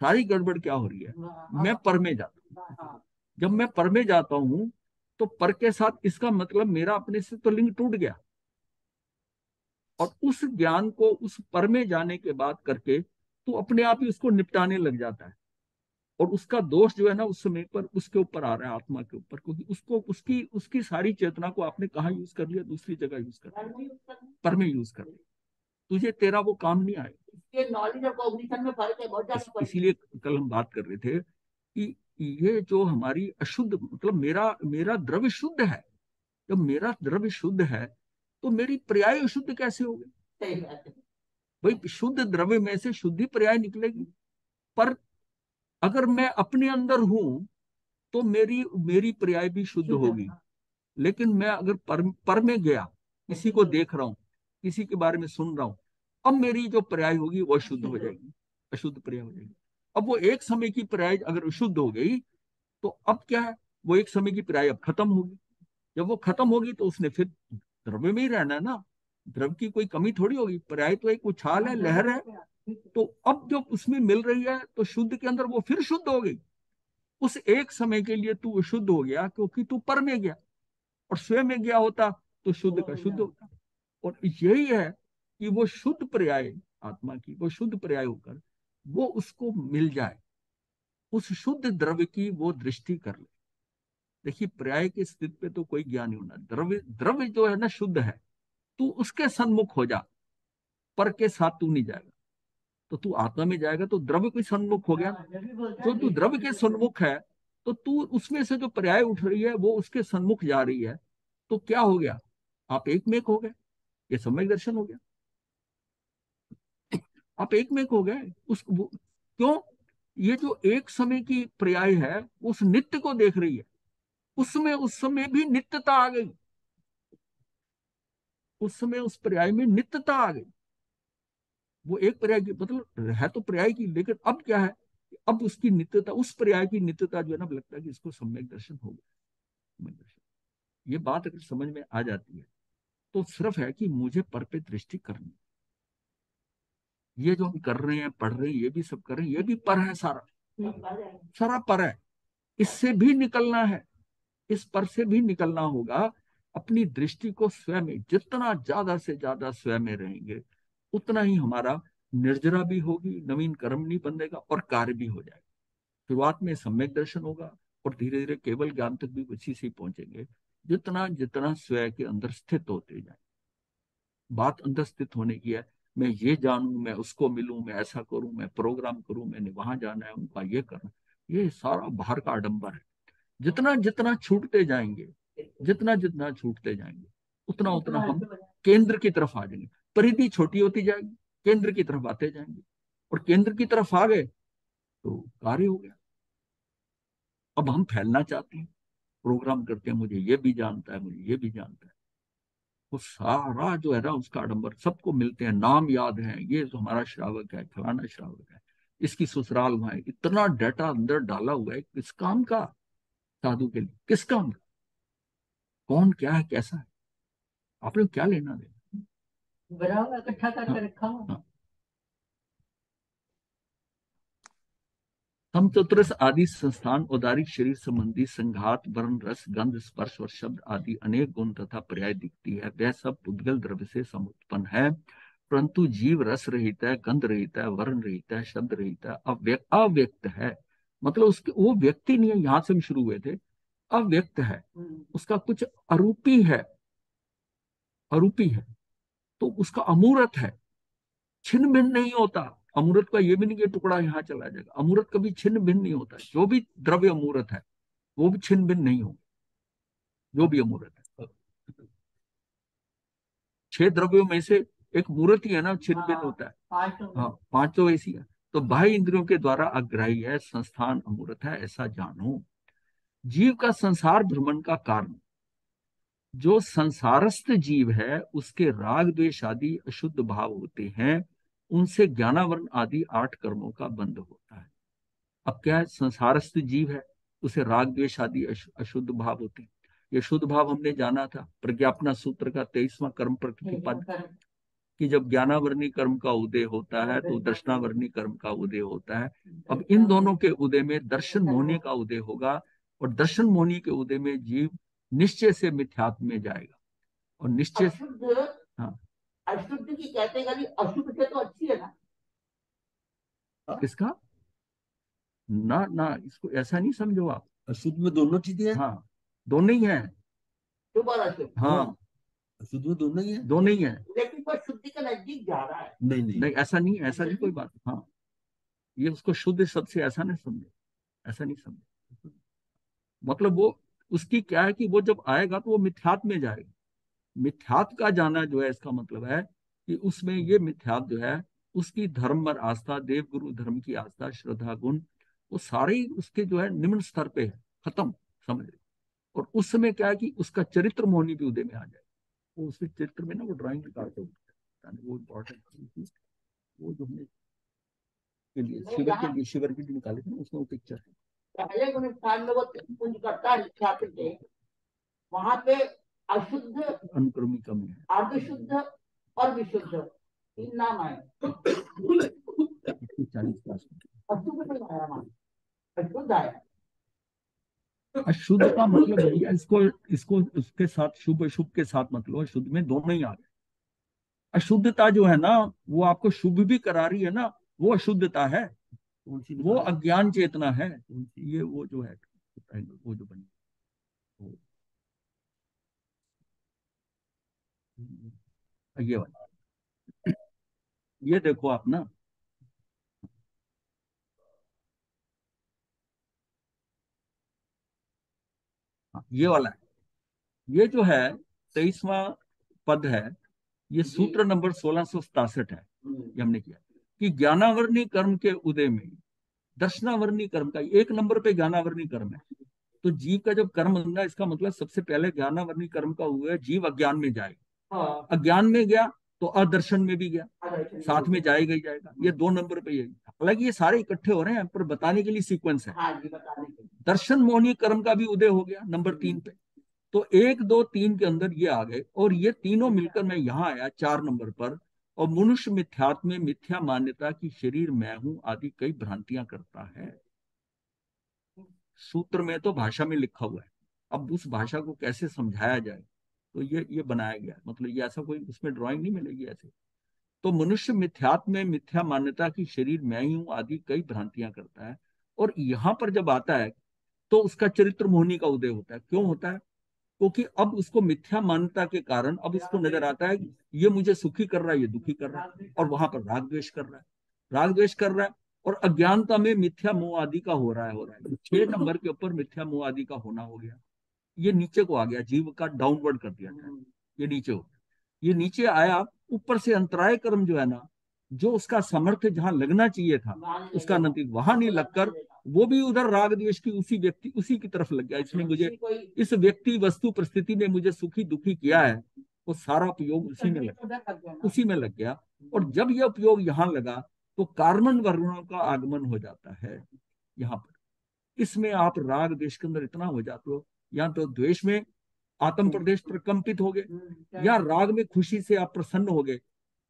सारी गड़बड़ क्या हो रही है, मैं पर में जाता हूँ। जब मैं पर में जाता हूँ तो पर के साथ, इसका मतलब मेरा अपने से तो लिंक टूट गया। और उस ज्ञान को उस पर में जाने के बाद करके तो अपने आप ही उसको निपटाने लग जाता है। और उसका दोष जो है ना, उस समय पर उसके ऊपर आ रहा है, आत्मा के ऊपर, क्योंकि उसको उसकी उसकी सारी चेतना को आपने कहाँ यूज कर लिया, दूसरी जगह यूज कर लिया, पर में यूज कर लिया। तुझे तेरा वो काम नहीं आएगा। ये नॉलेज और कॉग्निशन में फर्क है, बहुत ज्यादा फर्क है। इसीलिए कल हम बात कर रहे थे कि ये जो हमारी अशुद्ध, मतलब मेरा मेरा द्रव्य शुद्ध है। जब मेरा द्रव्य शुद्ध है तो मेरी पर्याय अशुद्ध कैसे होगी? सही बात है। भाई शुद्ध द्रव्य में से शुद्धि पर्याय निकलेगी। पर अगर मैं अपने अंदर हूं तो मेरी मेरी पर्याय भी शुद्ध होगी। लेकिन मैं अगर पर में गया, किसी को देख रहा हूं, किसी के बारे में सुन रहा हूं, अब मेरी जो पर्याय होगी वो शुद्ध हो जाएगी, अशुद्ध पर्याय हो जाएगी। अब वो एक समय की पर्याय अगर शुद्ध हो गई तो अब क्या है, वो एक समय की पर्याय अब खत्म होगी। जब वो खत्म होगी तो उसने फिर द्रव्य में ही रहना है ना, द्रव्य की कोई कमी थोड़ी होगी, पर्याय तो एक उछाल है, लहर है। तो अब जो उसमें मिल रही है तो शुद्ध के अंदर वो फिर शुद्ध हो गई। उस एक समय के लिए तू शुद्ध हो गया क्योंकि तू पर में गया, और स्वयं में गया होता तो शुद्ध का शुद्ध होता। और यही है कि वो शुद्ध पर्याय, आत्मा की वो शुद्ध पर्याय होकर वो उसको मिल जाए, उस शुद्ध द्रव्य की वो दृष्टि कर ले। देखिए, पर्याय की स्थिति पे तो कोई ज्ञान नहीं होना। द्रव्य द्रव्य जो है ना शुद्ध है, तू उसके सन्मुख हो जा, पर के साथ तू नहीं जाएगा। तो तू आत्मा में जाएगा तो द्रव्य के सन्मुख हो गया। जो तू द्रव्य के सन्मुख है तो तू उसमें से जो पर्याय उठ रही है वो उसके सन्मुख जा रही है। तो क्या हो गया, आप एक में एक हो गए। ये सम्यक दर्शन हो गया, आप एक में एक हो गए। क्यों? ये जो एक समय की पर्याय है उस नित्य को देख रही है, उसमें उस समय भी नित्यता आ गई, उस समय उस पर्याय में नित्यता आ गई। वो एक पर्याय की मतलब है तो पर्याय की, लेकिन अब क्या है, अब उसकी नित्यता, उस पर्याय की नित्यता जो है ना, लगता है कि इसको सम्यक दर्शन हो गया, सम्यक दर्शन। ये बात अगर समझ में आ जाती है तो सिर्फ है कि मुझे पर पे दृष्टि करनी। ये जो हम कर रहे हैं, पढ़ रहे हैं, ये भी सब कर रहे हैं, ये भी पर है, सारा सारा पर है। इससे भी निकलना है, इस पर से भी निकलना होगा। अपनी दृष्टि को स्वयं में, जितना ज्यादा से ज्यादा स्वयं में रहेंगे उतना ही हमारा निर्जरा भी होगी, नवीन कर्म नहीं बंधेगा और कार्य भी हो जाएगा। शुरुआत में सम्यक दर्शन होगा और धीरे धीरे केवल ज्ञान तक भी उसी से ही पहुंचेंगे, जितना जितना स्वयं के अंदर स्थित होते जाए। बात अंदर स्थित होने की है। मैं ये जानूं, मैं उसको मिलूं, मैं ऐसा करूं, मैं प्रोग्राम करूं, मैंने वहां जाना है, उनका ये करना, ये सारा बाहर का आडंबर है। जितना जितना छूटते जाएंगे, जितना जितना छूटते जाएंगे, उतना उतना हम केंद्र की तरफ आ जाएंगे। परिधि छोटी होती जाएगी, केंद्र की तरफ आते जाएंगे। और केंद्र की तरफ आ गए तो कार्य हो गया। अब हम फैलना चाहते हैं, प्रोग्राम करते हैं, मुझे ये भी जानता है, मुझे ये भी जानता है। वो सारा जो है ना उसका आडंबर, सबको मिलते हैं, नाम याद है, ये तो हमारा श्रावक है, फलाना श्रावक है, इसकी ससुराल वहां है। इतना डाटा अंदर डाला हुआ है, किस काम का? साधु के लिए किस काम का? कौन क्या है, कैसा है, आपने क्या लेना देना? बराबर इकट्ठा करके रखा हुआ। हाँ। हम चतुरस आदि संस्थान, औदारिक शरीर संबंधी संघात, वर्ण, रस, गंध, स्पर्श और शब्द आदि अनेक गुण तथा पर्याय दिखती है, वह सब पुद्गल द्रव्य से समुत्पन्न है। परंतु जीव रस रहित है, गंध रहित है, वर्ण रहित है, शब्द रहित है, अव्यक्त है। मतलब उसके वो व्यक्ति नहीं है, यहां से हम शुरू हुए थे, अव्यक्त है, उसका कुछ अरूपी है, अरूपी है, तो उसका अमूर्त है, छिन्न भिन्न नहीं होता। अमूर्त का ये भी नहीं कि टुकड़ा यहाँ चला जाएगा, अमूर्त कभी छिन्न भिन्न नहीं होता। जो भी द्रव्य अमूर्त है वो भी छिन्न भिन्न नहीं होगा, जो भी अमूर्त है। 6 द्रव्यों में से एक मूर्त ही है ना, छिन्न भिन्न होता है। हाँ, 5 तो ऐसी है। तो बाह्य इंद्रियों के द्वारा अग्राही है, संस्थान अमूर्त है, ऐसा जानो। जीव का संसार भ्रमण का कारण, जो संसारस्थ जीव है उसके राग द्वेष आदि अशुद्ध भाव होते हैं, उनसे ज्ञानावरण आदि 8 कर्मों का बंध होता है। अब क्या है, संसारस्थ जीव है, उसे राग द्वेष आदि अशुद्ध भाव होते हैं। ये शुद्ध भाव हमने जाना था प्रज्ञापना सूत्र का 23वां कर्म प्रकृति पद, कि जब ज्ञानावरणी कर्म का उदय होता है तो दर्शनावरणी कर्म का उदय होता है। अब इन दोनों के उदय में दर्शन मोहनी का उदय होगा, और दर्शन मोहनी के उदय में जीव निश्चय से मिथ्यात्व में जाएगा, और निश्चय। अशुद्ध, हाँ, अशुद्ध की कैटेगरी अशुद्ध से तो अच्छी है ना? इसका ना ना, इसको ऐसा नहीं समझो आप। अशुद्ध में दोनों चीजें हैं। हाँ, दोनों ही है। शुभ और अशुद्ध, हाँ, अशुद्ध में दोनों ही है। दोनों ही है। लेकिन वो शुद्धि के नजदीक जा रहा है। नहीं नहीं, नहीं, ऐसा नहीं, ऐसा नहीं कोई बात। हाँ, ये उसको शुद्ध शब्द से ऐसा नहीं समझे, ऐसा नहीं समझे। मतलब वो उसकी क्या है कि वो जब आएगा तो वो मिथ्यात्व में जाएगा। मिथ्यात्व का जाना जो है, इसका मतलब है कि उसमें ये मिथ्यात्व जो है, उसकी धर्म पर आस्था, देव गुरु धर्म की आस्था, श्रद्धा गुण, वो सारे ही उसके जो है निम्न स्तर पे है, खत्म, समझ रहे। और उस समय क्या है कि उसका चरित्र मोहनी भी उदय में आ जाए। वो उसके चरित्र में ना वो ड्राइंग निकालते हैं, वो इम्पोर्टेंट, वो जो हमने के लिए शिवर के लिए निकाले थे ना, उसमें वो पिक्चर है। पहले गुण स्थान में वो कुंज करता है स्थापित है, वहां पे अशुद्ध, अनुक्रमी कमी है। अर्धशुद्ध और विशुद्ध 3 नाम आए। 40 क्लास में अशुद्ध नहीं आया वहां, अशुद्ध आया। अशुद्ध का मतलब भैया, इसको इसको उसके साथ शुभ शुभ के साथ मतलब, शुद्ध में दोनों ही आ गए। अशुद्धता जो है ना, वो आपको शुभ भी करा रही है ना, वो अशुद्धता है, वो अज्ञान चेतना है। ये वो जो है, वो जो बनी, वो ये वाला, ये देखो आप ना, हाँ, ये वाला है। ये जो है 23वां पद है, ये सूत्र नंबर 1667 है। ये हमने किया कि ज्ञानावरणी कर्म के उदय में दर्शनावरणी कर्म का 1 नंबर पे ज्ञानावरणी कर्म है। तो जीव का जब कर्म बनना, इसका मतलब सबसे पहले ज्ञानावरणी कर्म का हुआ है, जीव अज्ञान में जाएगा। हाँ, अज्ञान में गया तो अदर्शन में भी गया, अदर्शन साथ में जाएगा ही जाएगा। ये 2 नंबर पे ये, हालांकि ये सारे इकट्ठे हो रहे हैं पर बताने के लिए सीक्वेंस है। हाँ जी, बताने के लिए। दर्शन मोहनी कर्म का भी उदय हो गया नंबर 3 पे। तो 1 2 3 के अंदर ये आ गए, और ये तीनों मिलकर मैं यहाँ आया 4 नंबर पर। और मनुष्य मिथ्यात्व में मिथ्या मान्यता की शरीर मैं हूं आदि कई भ्रांतियां करता है। सूत्र में तो भाषा में लिखा हुआ है, अब उस भाषा को कैसे समझाया जाए, तो ये बनाया गया। मतलब ये ऐसा कोई उसमें ड्राइंग नहीं मिलेगी ऐसे। तो मनुष्य मिथ्यात्व में मिथ्या मान्यता की शरीर मैं ही हूं आदि कई भ्रांतियां करता है। और यहां पर जब आता है तो उसका चरित्र मोहनी का उदय होता है। क्यों होता है? क्योंकि अब उसको मिथ्या मान्यता के कारण अब उसको नजर आता है ये मुझे सुखी कर रहा है, ये दुखी कर रहा है, और वहां पर राग द्वेष कर रहा है, राग द्वेष कर रहा है। और अज्ञानता में मिथ्या मोह आदि का हो रहा है 6 नंबर के ऊपर मिथ्या मोह आदि का होना हो गया। ये नीचे को आ गया, जीव का डाउनवर्ड कर दिया जाए, ये नीचे हो गया। ये नीचे आया, ऊपर से अंतराय कर्म जो है ना, जो उसका सामर्थ्य जहां लगना चाहिए था उसका नतीजा वहां नहीं लगकर वो भी उधर राग द्वेष की उसी की तरफ लग गया। इसने मुझे, इस व्यक्ति वस्तु परिस्थिति ने मुझे सुखी दुखी किया है, वो सारा उपयोग उसी में लग गया। और जब यह उपयोग यहाँ लगा तो कार्बन वर्णों का आगमन हो जाता है यहाँ पर। इसमें आप राग द्वेष के अंदर इतना हो जाते हो, या तो द्वेष में आत्म प्रदेश प्रकंपित हो गए, या राग में खुशी से आप प्रसन्न हो गए,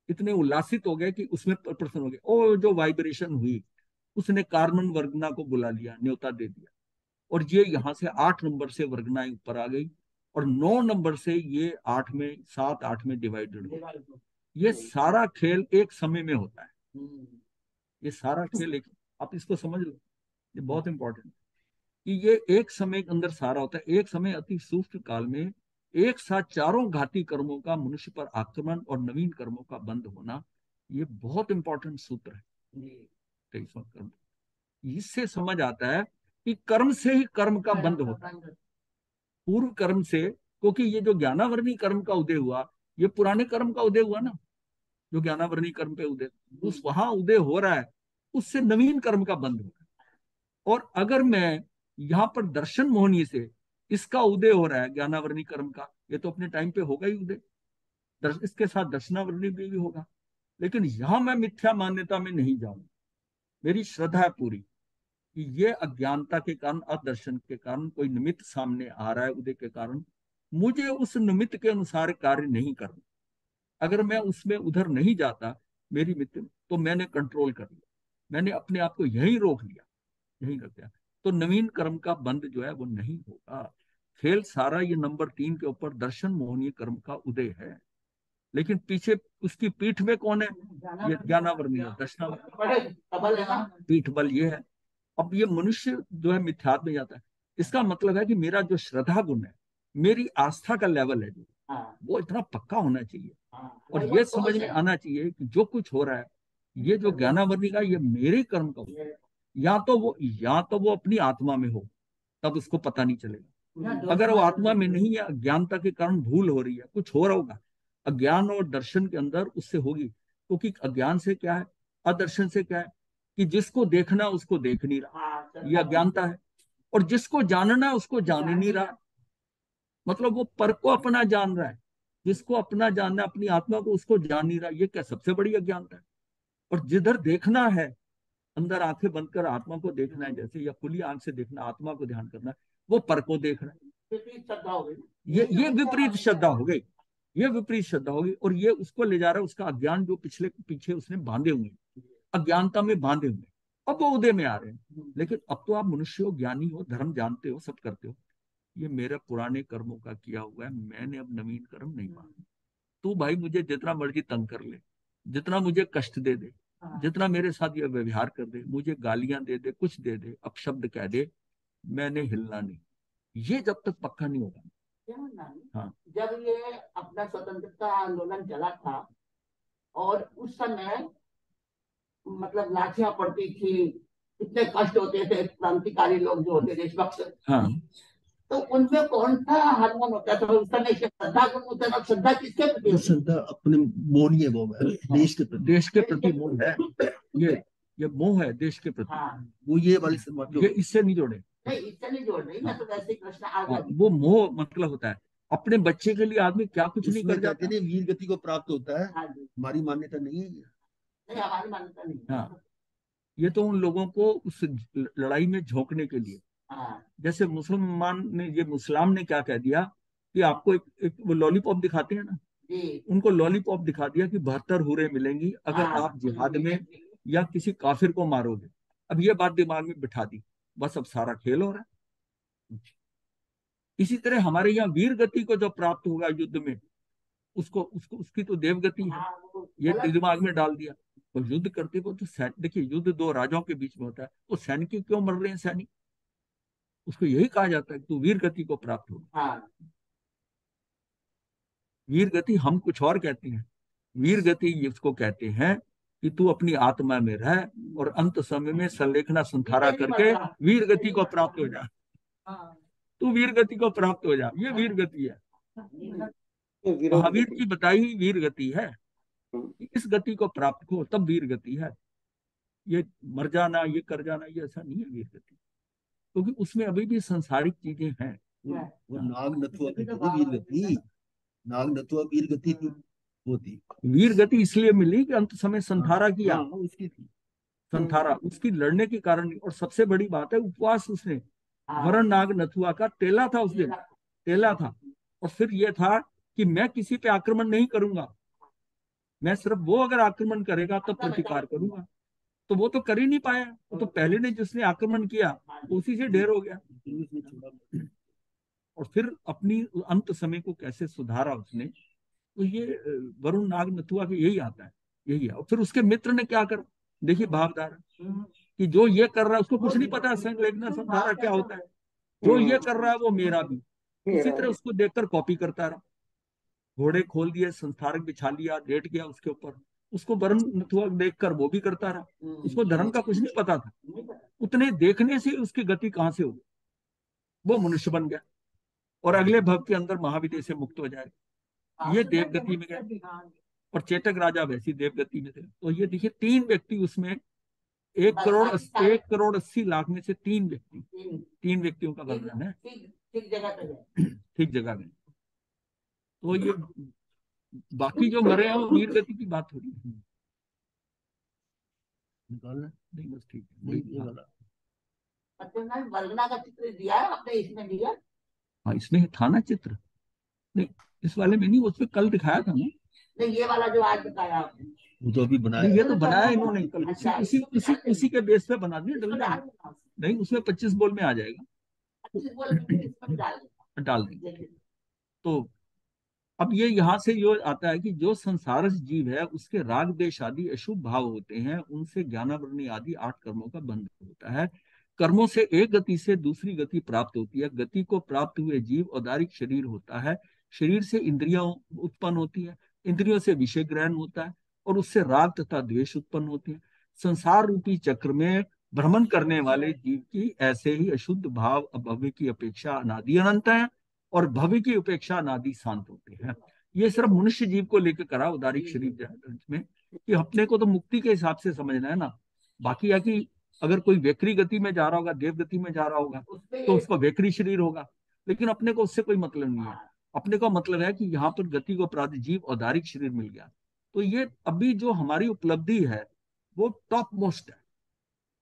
इतने उल्लासित हो गए कि उसमें प्रसन्न हो गए। और जो वाइब्रेशन हुई उसने कार्बन वर्गना को बुला लिया, न्योता दे दिया, और ये यहाँ से 8 नंबर से वर्गनाएं ऊपर आ गई, और 9 नंबर से ये 8 में 7 8 में डिवाइडेड हो। ये सारा खेल एक समय में होता है, ये सारा खेल एक, आप इसको समझ लो। ये बहुत इंपॉर्टेंट कि ये एक समय के अंदर सारा होता है। एक समय अति सूक्ष्म काल में एक साथ चारों घाती कर्मों का मनुष्य पर आक्रमण और नवीन कर्मों का बंद होना, ये बहुत इंपॉर्टेंट सूत्र है 23वां कर्म। इससे समझ आता है कि कर्म से ही कर्म का बंद होता है, पूर्व कर्म से। क्योंकि ये जो ज्ञानावरणी कर्म का उदय हुआ, ये पुराने कर्म का उदय हुआ ना, जो ज्ञानावरणी कर्म पे उदय, उस वहां उदय हो रहा है, उससे नवीन कर्म का बंद हो रहा है। और अगर मैं यहाँ पर दर्शन मोहनी से इसका उदय हो रहा है ज्ञानावरणी कर्म का, ये तो अपने टाइम पे होगा ही उदय, इसके साथ दर्शनावरणी भी होगा। लेकिन यहां मैं मिथ्या मान्यता में नहीं जाऊंगा। मेरी श्रद्धा है पूरी कि ये अज्ञानता के कारण, अदर्शन के कारण कोई निमित्त सामने आ रहा है उदय के कारण, मुझे उस निमित्त के अनुसार कार्य नहीं करना। अगर मैं उसमें उधर नहीं जाता मेरी मित्र, तो मैंने कंट्रोल कर लिया, मैंने अपने आप को यहीं रोक लिया, यहीं रख दिया, तो नवीन कर्म का बंद जो है वो नहीं होगा। खेल सारा ये नंबर 3 के ऊपर दर्शन मोहनीय कर्म का उदय है। लेकिन पीछे उसकी पीठ में कौन है? ये ज्ञानावरणीय दर्शनावरणीय पीठ बल ये है। अब ये मनुष्य जो है मिथ्यात्व में जाता है। इसका मतलब है कि मेरा जो श्रद्धा गुण है, मेरी आस्था का लेवल है जो, वो इतना पक्का होना चाहिए। और ये समझ में आना चाहिए कि जो कुछ हो रहा है, ये जो ज्ञानावरणी का, ये मेरे कर्म का हो। या तो वो अपनी आत्मा में हो, तब उसको पता नहीं चलेगा। अगर वो आत्मा में नहीं है, अज्ञानता के कारण भूल हो रही है, कुछ हो रहा होगा, अज्ञान और दर्शन के अंदर उससे होगी। क्योंकि अज्ञान से क्या है, अदर्शन से क्या है, कि जिसको देखना उसको देख नहीं रहा, ये अज्ञानता है। और जिसको जानना उसको जान ही नहीं रहा, मतलब वो पर को अपना जान रहा है, जिसको अपना जानना, अपनी आत्मा को, उसको जान नहीं रहा। ये क्या सबसे बड़ी अज्ञानता है। और जिधर देखना है, अंदर आंखें बंद कर आत्मा को देखना है जैसे, या खुली आंख से देखना, आत्मा को ध्यान करना है, वो पर को देख रहा है। ये विपरीत श्रद्धा हो गई, ये विपरीत श्रद्धा होगी। और ये उसको ले जा रहा है, उसका अज्ञान जो पिछले पीछे उसने बांधे हुए, अज्ञानता में बांधे हुए, अब वो उदय में आ रहे हैं। लेकिन अब तो आप मनुष्य हो, ज्ञानी हो, धर्म जानते हो, सब करते हो। ये मेरे पुराने कर्मों का किया हुआ है, मैंने अब नवीन कर्म नहीं माना। तू भाई मुझे जितना मर्जी तंग कर ले, जितना मुझे कष्ट दे दे, जितना मेरे साथ ये व्यवहार कर दे, मुझे गालियां दे दे, कुछ दे दे, अपशब्द कह दे, मैंने हिलना नहीं। ये जब तक पक्का नहीं होगा। हाँ, जब ये अपना स्वतंत्रता आंदोलन चला था और उस समय मतलब लाठियां पड़ती थी, इतने कष्ट होते थे, क्रांतिकारी लोग जो होते थे देशभक्त, हाँ, तो उनमें कौन सा हार्मोन होता था उस समय? श्रद्धा गुण होता था। श्रद्धा किसके प्रति होती? श्रद्धा अपने मोह है, वो है देश के प्रति मोह है। ये मोह है देश के प्रति। हाँ, वो ये वाली समाज ये इससे नहीं जोड़े, नहीं इससे नहीं जोड़ रही मैं, तो वैसे ही प्रश्न आ गया। वो मोह मतलब होता है अपने बच्चे के लिए आदमी क्या कुछ नहीं कर जाता। वीर गति को प्राप्त होता है। हाँ जी, हमारी मान्यता नहीं है। नहीं हमारी मान्यता नहीं है। हाँ, ये तो उन लोगों को उस लड़ाई में झोंकने के लिए। हाँ, जैसे मुसलमान ने, ये मुस्लिम ने क्या कह दिया कि आपको एक वो लॉलीपॉप दिखाते हैं ना, जी, उनको लॉलीपॉप दिखा दिया कि 72 हुरें मिलेंगी अगर हाँ, आप जिहाद में या किसी काफिर को मारोगे। अब ये बात दिमाग में बिठा दी, बस अब सारा खेल हो रहा है। इसी तरह हमारे यहाँ वीर गति को जो प्राप्त होगा युद्ध में, उसको उसको उसकी तो देवगति है, हाँ, वो ये गलत। दिमाग में डाल दिया। तो युद्ध करते हो तो देखिए, युद्ध दो राजाओं के बीच में होता है, तो सैनिक क्यों मर रहे हैं सैनिक? उसको यही कहा जाता है कि तू वीर गति को प्राप्त हो। हाँ, वीर गति हम कुछ और कहते हैं, वीर गति इसको कहते हैं कि तू अपनी आत्मा में रह और अंत समय में संलेखना संथारा करके वीर गति को प्राप्त हो जा। तू वीर गति को प्राप्त हो जा, ये वीर गति है। ये विरोध महावीर गति। की बताई हुई वीर गति है। इस गति को प्राप्त हो तब वीर गति है। ये मर जाना, ये कर जाना, ये ऐसा नहीं है वीर गति, क्योंकि उसमें अभी भी संसारिक चीजें हैं। वो नाग नथुआ की थी वीर गति। नाग नथुआ वीर गति थी, वो थी वीर गति इसलिए मिली कि अंत समय संथारा किया। उसकी थी संथारा उसकी लड़ने के कारण। और सबसे बड़ी बात है, उपवास उसने, वरण नाग नथुआ का टेला था उस दिन, टेला था। और फिर यह था कि मैं किसी पे आक्रमण नहीं करूंगा, मैं सिर्फ वो अगर आक्रमण करेगा तब प्रतिकार करूंगा। तो वो तो कर ही नहीं पाया, वो तो पहले ने जिसने आक्रमण किया उसी से ढेर हो गया। और फिर अपनी अंत समय को कैसे सुधारा उसने, तो ये वरुण नाग नथुआ के यही आता है, यही है। और फिर उसके मित्र ने क्या करा, देखिए भावधारा, कि जो ये कर रहा है उसको कुछ नहीं पता लेखना संसार क्या होता है, जो ये कर रहा है वो मेरा भी। इसी तरह उसको देखकर कॉपी करता रहा। घोड़े खोल दिए, संस्थारक बिछा लिया, लेट गया उसके ऊपर, उसको वर्ण नथुआ देखकर वो भी करता रहा। उसको धर्म का कुछ नहीं पता था। उतने देखने से उसकी गति कहां से होगी, वो मनुष्य बन गया और अगले भव के अंदर महाविद्य से मुक्त हो जाएगा। ये देवगति में गए और चेतक राजा वैसी देवगति में थे। तो ये देखिए 3 व्यक्ति उसमें 1,80,00,000 में से 3 व्यक्तियों का वर्णन है, ठीक जगह पे गए। ठीक जगह में। तो ये बाकी जो मरे हैं वो वीर गति की बात हो रही है। निकालना नहीं बस ठीक है, नहीं, वही ये था। वाला सत्यनारायण वर्णना का चित्र दिया है आपने इसमें दिया? हाँ इसमें था ना चित्र, नहीं इस वाले में नहीं, उसमें कल दिखाया था ना। नहीं, ये वाला जो आज बताया आपने। वो तो अभी नहीं बनाया ये तो बनाया इन्होंने कल, अच्छा, उसी के बेस पे बना दिया, डल इसमें जाएगा। नहीं उसमें 25 बोल में आ जाएगा, इसमें डाल देना। डाल देंगे। तो अब ये यहाँ से जो आता है कि जो संसारस जीव है उसके राग द्वेष आदि अशुभ भाव होते हैं, उनसे ज्ञानावरणी आदि 8 कर्मों का बंध होता है। कर्मों से एक गति से दूसरी गति प्राप्त होती है। गति को प्राप्त हुए जीव औदारिक शरीर होता है। शरीर से इंद्रियां उत्पन्न होती है, इंद्रियों से विषय ग्रहण होता है और उससे राग तथा द्वेष उत्पन्न होते हैं। संसार रूपी चक्र में भ्रमण करने वाले जीव की ऐसे ही अशुद्ध भाव भव्य की अपेक्षा अनादि अनंत है और भव्य की उपेक्षा अनादि शांत होते हैं। ये सिर्फ मनुष्य जीव को लेकर करा उदारिक शरीर में, कि अपने को तो मुक्ति के हिसाब से समझना है ना। बाकी है कि अगर कोई वैकरी गति में जा रहा होगा, देव गति में जा रहा होगा, तो उसका वैकरी शरीर होगा, लेकिन अपने को उससे कोई मतलब नहीं है। अपने को मतलब है कि यहाँ पर गति को प्राप्त जीव औदारिक शरीर मिल गया। तो ये अभी जो हमारी उपलब्धि है वो टॉप मोस्ट है।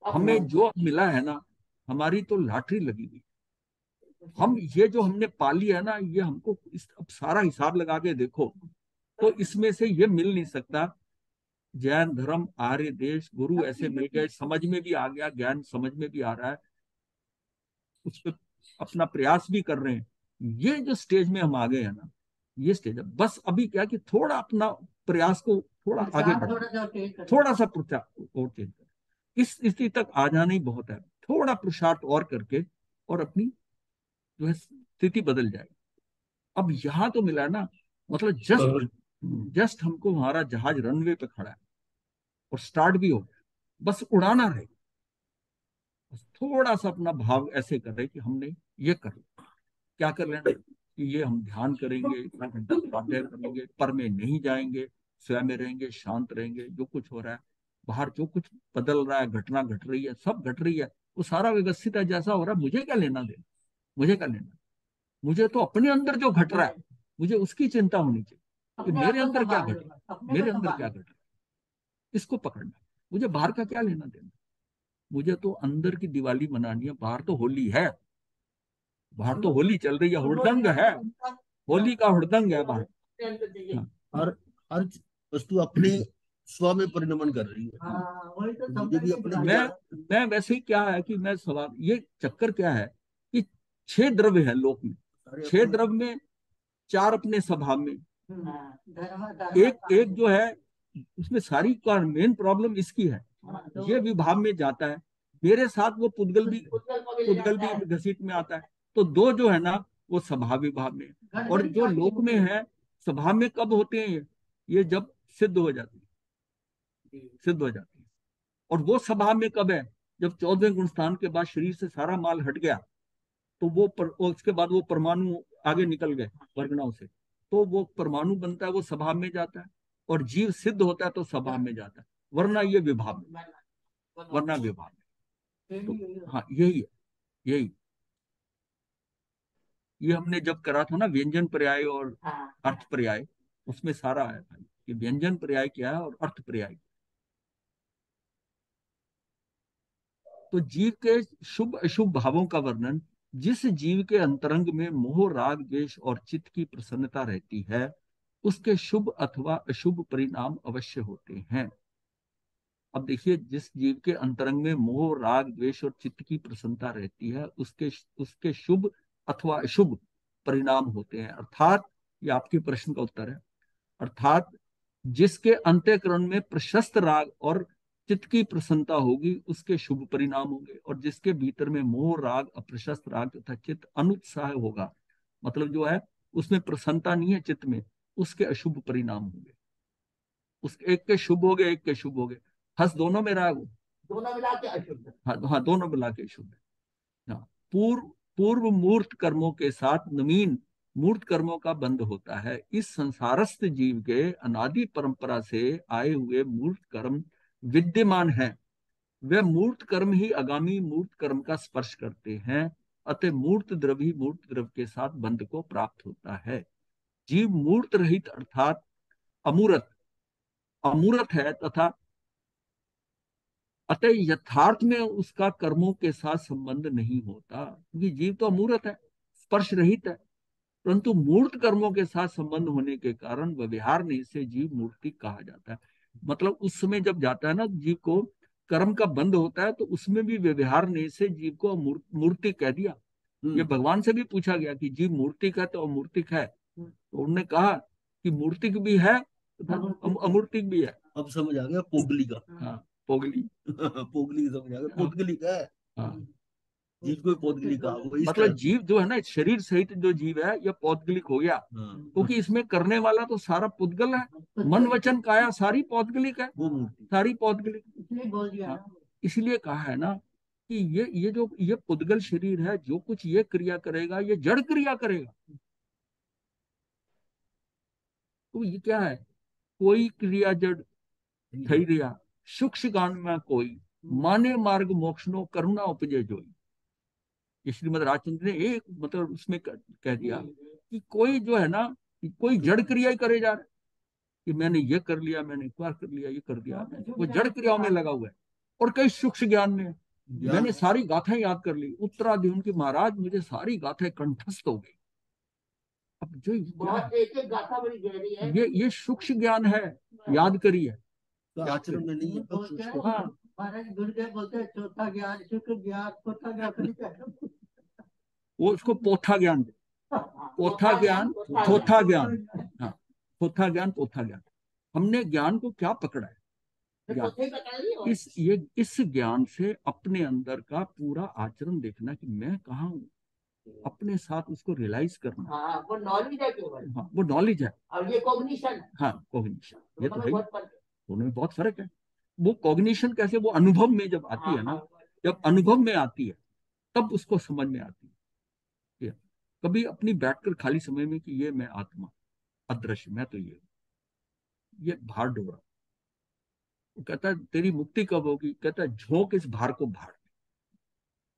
हमें जो मिला है ना, हमारी तो लॉटरी लगी हुई। हम ये जो हमने पाली है ना, ये हमको अब सारा हिसाब लगा के देखो तो इसमें से ये मिल नहीं सकता। जैन धर्म, आर्य देश, गुरु ऐसे मिल गए, समझ में भी आ गया, ज्ञान समझ में भी आ रहा है, उस पर अपना प्रयास भी कर रहे हैं। ये जो स्टेज में हम आ गए हैं ना, ये स्टेज है। बस अभी क्या कि थोड़ा अपना प्रयास को थोड़ा आगे बढ़ा, थोड़ा सा प्रयास और चेंज कर, इस स्थिति तक आ जाना ही बहुत है। थोड़ा पुरुषार्थ और करके और अपनी जो है स्थिति बदल जाएगी। अब यहाँ तो मिला ना, मतलब जस्ट हमको हमारा जहाज रनवे पे खड़ा है और स्टार्ट भी हो गया, बस उड़ाना रहे। बस थोड़ा सा अपना भाव ऐसे कर रहे कि हमने ये कर क्या कर लेना कि ये हम ध्यान करेंगे, इतना घंटा स्वाध्याय करेंगे, पर में नहीं जाएंगे, स्वयं में रहेंगे, शांत रहेंगे। जो कुछ हो रहा है बाहर, जो कुछ बदल रहा है, घटना घट रही है, सब घट रही है, वो सारा व्यवस्थित है जैसा हो रहा है। मुझे क्या लेना देना, मुझे क्या लेना, मुझे तो अपने अंदर जो घट रहा है मुझे उसकी चिंता होनी चाहिए कि मेरे अंदर क्या घट रहा है, मेरे अंदर क्या घट रहा है, इसको पकड़ना। मुझे बाहर का क्या लेना देना, मुझे तो अंदर की दिवाली मनानी है। बाहर तो होली है, बाहर तो होली चल रही है, हुड़दंग है, होली का हुड़दंग है बाहर। हाँ, हर हर वस्तु अपने स्व में परिणमन कर रही है। तो मुझे भी अपने मैं वैसे ही क्या है कि मैं सवाल, ये चक्कर क्या है कि 6 द्रव्य है लोक में, 6 द्रव्य में 4 अपने स्वभाव में, एक जो है उसमें सारी का मेन प्रॉब्लम इसकी है, ये विभाव में जाता है। मेरे साथ वो पुद्गल भी घसीट में आता है। तो 2 जो है ना वो स्वभाव विभाव में, और जो लोक में है स्वभाव में कब होते हैं ये जब सिद्ध हो जाती है, सिद्ध हो जाती है। और वो स्वभाव में कब है, जब 14वें गुणस्थान के बाद शरीर से सारा माल हट गया, तो उसके बाद वो परमाणु आगे निकल गए वर्गणाओं से, तो वो परमाणु बनता है, वो स्वभाव में जाता है। और जीव सिद्ध होता है तो स्वभाव में जाता है, वरना ये विभाव में, वरना विभाव में। तो हाँ यही है, यही ये हमने जब करा था ना व्यंजन पर्याय और अर्थ पर्याय, उसमें सारा है भाई कि व्यंजन पर्याय क्या है और अर्थ पर्याय। तो जीव के शुभ अशुभ भावों का वर्णन, जिस जीव के अंतरंग में मोह राग द्वेष और चित्त की प्रसन्नता रहती है उसके शुभ अथवा अशुभ परिणाम अवश्य होते हैं। अब देखिए, जिस जीव के अंतरंग में मोह राग द्वेष और चित्त की प्रसन्नता रहती है उसके शुभ अथवा अशुभ परिणाम होते हैं। अर्थात ये आपके प्रश्न का उत्तर है, अर्थात जिसके अंतःकरण में प्रशस्त राग और चित्त की प्रसन्नता होगी उसके शुभ परिणाम होंगे, और जिसके भीतर में मोह राग, अप्रशस्त राग तथा चित्त अनुत्साह होगा, मतलब जो है उसमें प्रसन्नता नहीं है चित्त में, उसके अशुभ परिणाम होंगे। उस एक के शुभ हो गए, एक के शुभ हो गए, हंस दोनों में रहा है वो। दोनों मिला के अशुद्ध। हाँ हाँ, दोनों मिला के शुभ है। हाँ, पूर्व पूर्व मूर्त कर्मों के साथ नवीन मूर्त कर्मों का बंध होता है। इस संसारस्थ जीव के अनादि परंपरा से आए हुए मूर्त कर्म विद्यमान है। वे मूर्त कर्म ही आगामी मूर्त कर्म का स्पर्श करते हैं। अतः मूर्त द्रव ही मूर्त द्रव के साथ बंध को प्राप्त होता है। जीव मूर्त रहित अर्थात अमूर्त अमूर्त है तथा अतः यथार्थ में उसका कर्मों के साथ संबंध नहीं होता, क्योंकि जीव तो अमूर्त है, स्पर्श रहित है। परंतु मूर्त कर्मों के साथ संबंध होने के कारण व्यवहार नहीं से जीव मूर्ति कहा जाता है। मतलब उस समय जब जाता है ना जीव को, कर्म का बंध होता है, तो उसमें भी व्यवहार नहीं से जीव को मूर्ति कह दिया। ये भगवान से भी पूछा गया कि जीव मूर्तिक है तो अमूर्तिक है, तो उन्होंने कहा कि मूर्तिक भी है तथा अमूर्तिक भी है। अब समझ आ गया पोगली का। हाँ, पोगली। पोगली समझ आ गया, हाँ, पोतगली का है। हाँ। जिसको पोतगली का वो इस मतलब तरह। जीव जो है ना, शरीर सहित जो जीव है, यह पौद्गलिक हो गया, हाँ, क्योंकि इसमें करने वाला तो सारा पुद्गल है। मन वचन काया सारी पौद्गलिक है, वो मूर्ति। सारी पौद्गलिक। इसलिए बोल दिया हाँ, ना। इसलिए कहा है ना कि ये जो ये पुद्गल शरीर है, जो कुछ ये क्रिया करेगा ये जड़ क्रिया करेगा। तो ये क्या है, कोई क्रिया जड़ થઈ રહ્યા सूक्ष्म गान में कोई माने मार्ग मोक्ष नो करुणा उपजे जोई। ये श्रीमद राजचंद्र ने एक मतलब उसमें कह दिया कि कोई जो है ना, कि कोई जड़ क्रिया ही करे जा रहा है, कि मैंने ये कर लिया, मैंने एक बार कर लिया, ये कर दिया, वो जड़ क्रियाओं में लगा हुआ है। और कई सूक्ष्म ज्ञान में मैंने सारी गाथाएं याद कर ली, उत्तराधीन की महाराज मुझे सारी गाथाएं कंठस्थ हो गई। अब जो बहुत एक एक गाथा बड़ी गहरी है। ये सूक्ष्म ज्ञान है, याद करिए। तो आचरण में नहीं है तो बोलते हैं, हाँ, महाराज गुरुदेव बोलते हैं चौथा ज्ञान शुक्र ज्ञान चौथा ज्ञान नहीं कहते। वो उसको पोथा ज्ञान, पोथा ज्ञान, चौथा ज्ञान। हाँ, चौथा ज्ञान, पोथा ज्ञान। हमने ज्ञान को क्या पकड़ा है? ज्ञान इस ज्ञान से अपने अंदर का पूरा आचरण देखना कि मैं कहाँ हूँ, अपने साथ उसको रियलाइज करना। हाँ, वो नॉलेज है केवल। हाँ, वो नॉलेज है। और ये कॉग्निशन। हाँ, कॉग्निशन, ये तो है, बहुत फर्क है। दोनों में बहुत फर्क है। वो कॉग्निशन कैसे, वो अनुभव में जब आती है ना, जब अनुभव में आती है तब उसको समझ में आती है। कभी अपनी बैठकर खाली समय में कि ये मैं आत्मा अदृश्य, मैं तो ये भार डोरा। वो कहता है तेरी मुक्ति कब होगी? कहता है झोंक इस भार को भाड़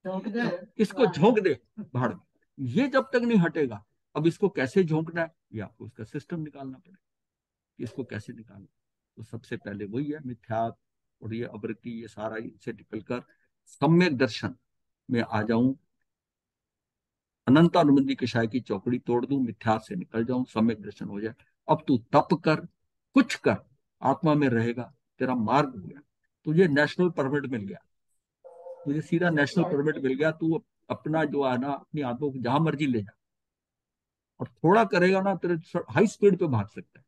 में, इसको झोंक दे भाड़ में। ये जब तक नहीं हटेगा, अब इसको कैसे झोंकना है, ये आपको उसका सिस्टम निकालना पड़ेगा। इसको कैसे निकालना, तो सबसे पहले वही है मिथ्या और ये अवृत्ति, ये सारा इसे निकलकर सम्यक दर्शन में आ जाऊं, अनंत अनुबंधी कषाय की चौकड़ी तोड़ दूं, मिथ्या से निकल जाऊं, सम्यक दर्शन हो जाए। अब तू तप कर, कुछ कर, आत्मा में रहेगा, तेरा मार्ग हो गया, तुझे नेशनल परमिट मिल गया, तुझे सीधा नेशनल परमिट मिल गया। तू अपना जो है ना, अपनी आत्मा को जहां मर्जी ले जा, और थोड़ा करेगा ना तेरे हाई स्पीड पे भाग सकता है।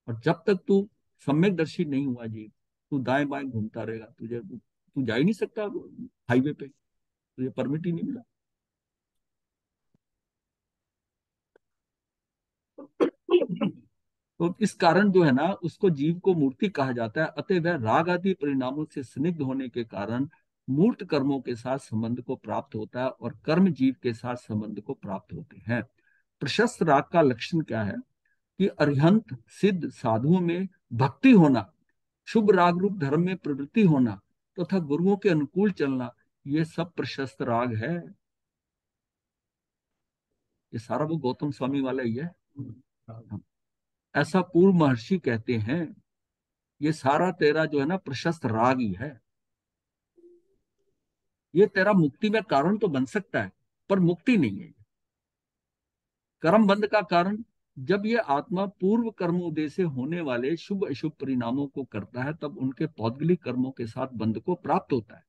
और जब तक तू सम्यक दर्शी नहीं हुआ जी, तू दाएं बाएं घूमता रहेगा, तू जा ही नहीं सकता हाईवे पे, तुझे परमिट ही नहीं मिला। तो इस कारण जो है ना, उसको जीव को मूर्ति कहा जाता है। अतः वह राग आदि परिणामों से स्निग्ध होने के कारण मूर्त कर्मों के साथ संबंध को प्राप्त होता है, और कर्म जीव के साथ संबंध को प्राप्त होते हैं। प्रशस्त राग का लक्षण क्या है कि अरिहंत सिद्ध साधुओं में भक्ति होना, शुभ राग रूप धर्म में प्रवृत्ति होना तथा गुरुओं के अनुकूल चलना, ये सब प्रशस्त राग है। ये सारा वो गौतम स्वामी वाला ही है। ऐसा पूर्व महर्षि कहते हैं, ये सारा तेरा जो है ना प्रशस्त राग ही है। ये तेरा मुक्ति में कारण तो बन सकता है, पर मुक्ति नहीं है। कर्म बंध का कारण, जब ये आत्मा पूर्व कर्मोदय से होने वाले शुभ अशुभ परिणामों को करता है, तब उनके पौद्गलिक कर्मों के साथ बंध को प्राप्त होता है।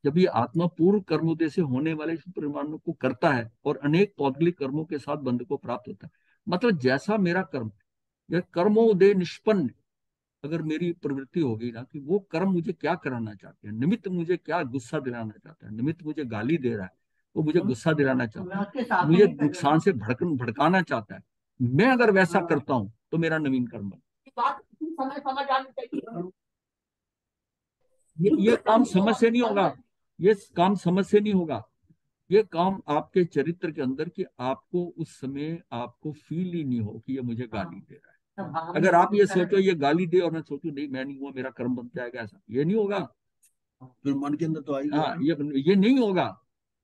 जब ये आत्मा पूर्व कर्मोदय से होने वाले शुभ परिणामों को करता है और अनेक पौद्गलिक कर्मों के साथ बंध को प्राप्त होता है, मतलब जैसा मेरा कर्म, यह कर्मोदय निष्पन्न अगर मेरी प्रवृत्ति होगी ना कि वो कर्म मुझे क्या कराना चाहते हैं, निमित्त मुझे क्या गुस्सा दिलाना चाहता है, निमित्त मुझे गाली दे रहा है, वो मुझे गुस्सा दिलाना चाहता है, मुझे नुकसान से भड़काना चाहता है, मैं अगर वैसा करता हूं तो मेरा नवीन कर्म बन। बात समय समझ आनी चाहिए। ये काम समझ से नहीं होगा, ये काम समझ से नहीं होगा, ये काम आपके चरित्र के अंदर कि आपको उस समय आपको फील ही नहीं हो कि ये मुझे गाली दे रहा है। अगर आप ये सोचो ये गाली दे और मैं सोचूं नहीं मैं नहीं हुआ मेरा कर्म बन जाएगा, ऐसा ये नहीं होगा। फिर मन के अंदर तो आएगी। हाँ, ये नहीं होगा,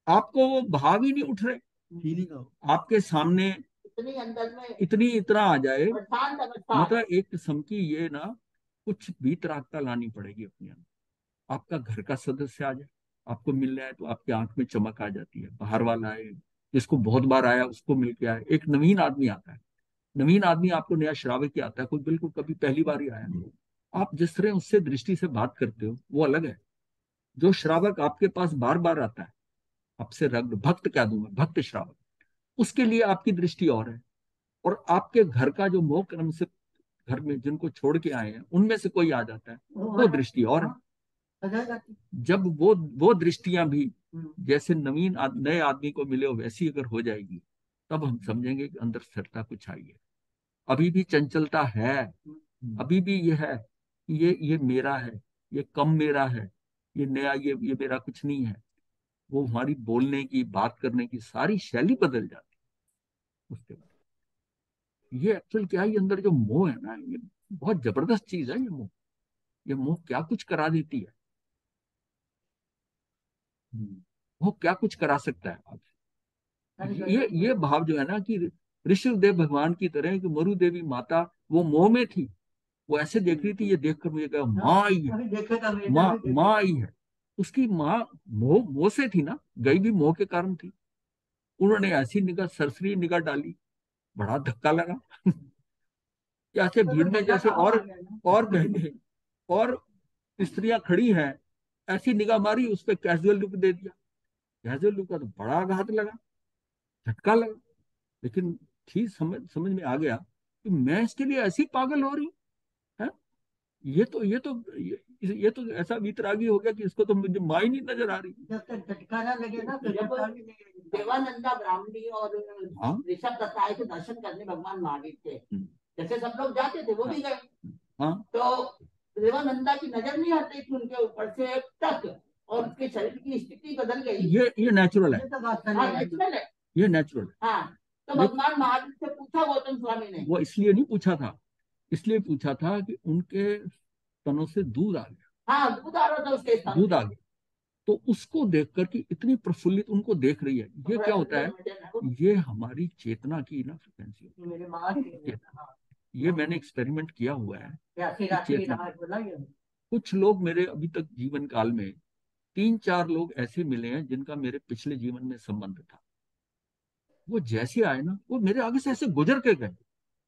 आपको वो भाव ही नहीं उठ रहे, फीलिंग आओ। आपके सामने इतनी अंदर में इतना आ जाए, शांत अवस्था। मतलब एक किस्म की ये ना कुछ वीतरागता लानी पड़ेगी अपने अंदर। आपका घर का सदस्य आ जाए, आपको मिलना है तो आपकी आंख में चमक आ जाती है, बाहर वाला आए जिसको बहुत बार आया उसको मिल के आए, एक नवीन आदमी आता है, नवीन आदमी आपको नया श्रावक ही आता है, कोई बिल्कुल कभी पहली बार ही आया, आप जिस तरह उससे दृष्टि से बात करते हो वो अलग है। जो श्रावक आपके पास बार बार आता है, आपसे रग भक्त क्या दूंगा, भक्त श्रावक, उसके लिए आपकी दृष्टि और है। और आपके घर का जो मोह कर्म से घर में जिनको छोड़ के आए हैं उनमें से कोई आ जाता है, वो दृष्टि और है। जब वो दृष्टियां भी जैसे नए आदमी को मिले हो वैसी अगर हो जाएगी, तब हम समझेंगे कि अंदर स्थिरता कुछ आई है। अभी भी चंचलता है, अभी भी ये है कि ये मेरा है, ये कम मेरा है, ये नया, ये मेरा कुछ नहीं है। वो हमारी बोलने की बात करने की सारी शैली बदल जाती है उसके बाद। ये एक्चुअल क्या है, ये अंदर जो मोह है ना, ये बहुत जबरदस्त चीज है। ये मोह क्या कुछ करा देती है, वो क्या कुछ करा सकता है आपसे। ये भाव जो है ना कि ऋषभदेव भगवान की तरह कि मरु देवी माता वो मोह में थी, वो ऐसे देख रही थी, ये देखकर मुझे कहा माँ आई है, माँ आई है। उसकी माँ मोह मोह से थी ना, गई भी मोह के कारण थी। उन्होंने ऐसी निगाह, सरसरी निगाह डाली, बड़ा धक्का लगा। जैसे भीड़ में जैसे और बहनें और स्त्रियां खड़ी हैं, ऐसी निगाह मारी, उस पर कैजुअल लुक दे दिया। कैजुअल लुक का तो बड़ा आघात लगा, झटका लगा। लेकिन ठीक समझ में आ गया कि मैं इसके लिए ऐसी पागल हो रही है। ये तो ऐसा वितरागी हो गया कि इसको तो मुझे माँ ही नहीं नजर आ रही। जब तक झटका ना लगे ना तो देवानंदा ब्राह्मणी और हाँ ऋषभ दत्त आए थे दर्शन करने भगवान महावीर के, जैसे सब लोग जाते थे वो भी गए। हाँ तो देवानंदा की नजर नहीं हटती थी उनके ऊपर से तक, और उसके शरीर की स्थिति बदल गई। ये नेचुरल है, नेचुरल है, ये नेचुरल है। हाँ। तो भगवान महावीर से पूछा गौतम स्वामी ने, वो इसलिए नहीं पूछा था, इसलिए पूछा था कि उनके स्तनों से दूध आ गया। हाँ, दूध आ रहा था उसके स्तन दूध से। आ गया, तो उसको देखकर कि इतनी प्रफुल्लित उनको देख रही है, ये क्या होता है, ये हमारी चेतना की ना फ्रिक्वेंसी। ये मैंने एक्सपेरिमेंट किया हुआ है कि चेतना। कुछ लोग मेरे अभी तक जीवन काल में 3-4 लोग ऐसे मिले हैं जिनका मेरे पिछले जीवन में संबंध था। वो जैसे आए ना, वो मेरे आगे से ऐसे गुजर के गए,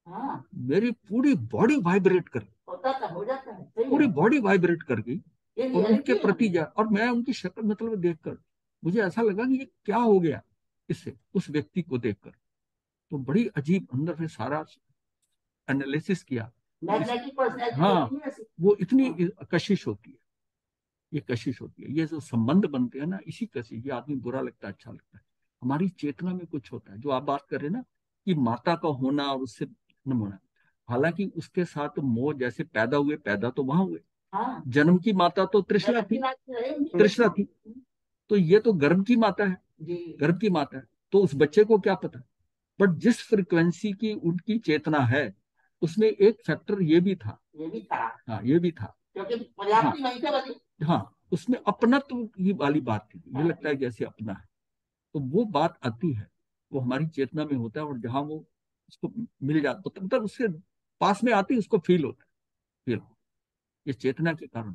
हाँ, मेरी पूरी बॉडी वाइब्रेट कर, हो जाता है, सही पूरी है। बॉडी वाइब्रेट कर गई। ये और उनके reality है। प्रति जा, और मैं उनकी शक्ल मतलब देखकर मुझे ऐसा लगा कि ये क्या हो गया इससे, उस व्यक्ति को देखकर। तो बड़ी अजीब अंदर से सारा एनालिसिस किया। मैग्नेटिक पर्सनैलिटी हाँ, होती है ऐसी। वो इतनी हाँ। कशिश होती है, ये कशिश होती है, ये जो संबंध बनते हैं ना, इसी कशिश, ये आदमी बुरा लगता है अच्छा लगता है। हमारी चेतना में कुछ होता है, जो आप बात कर रहे हैं ना कि माता का होना और उससे न होना। हालांकि उसके साथ मोह, जैसे पैदा हुए, पैदा तो वहां हुए, हाँ, जन्म की माता तो तृष्णा थी, तृष्णा थी, तो ये तो गर्भ की माता है, जी, गर्भ की माता है, तो उस बच्चे को क्या पता। बट जिस फ्रिक्वेंसी की उनकी चेतना है, उसमें एक फैक्टर ये भी था, ये भी था, हाँ ये भी था, क्योंकि हाँ पर्याप्ति वहीं से बनी। हाँ, उसमें अपनत्व की वाली बात थी, ये लगता है जैसे अपना है। तो वो बात आती है, वो हमारी चेतना में होता है, और जहां वो उसको मिल जाता तो मतलब उसके पास में आती है, उसको फील होता है, फील, ये चेतना के कारण।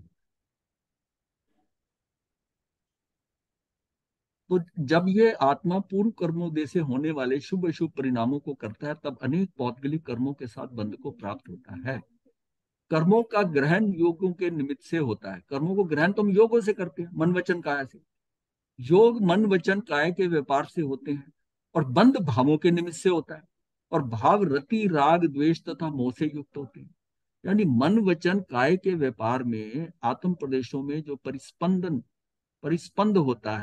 तो जब ये आत्मा पूर्व कर्मोदय से होने वाले शुभ अशुभ परिणामों को करता है, तब अनेक पौद्गलिक कर्मों के साथ बंध को प्राप्त होता है। कर्मों का ग्रहण योगों के निमित्त से होता है। कर्मों को ग्रहण तो हम योगों से करते हैं, मन वचन काया से। योग मन वचन काय के व्यापार से होते हैं, और बंध भावों के निमित्त से होता है, और भाव रति राग द्वेष तथा मोह से युक्त होते हैं। यानी मन वचन काय के व्यापार में आत्म प्रदेशों में जो परिस्पंद होता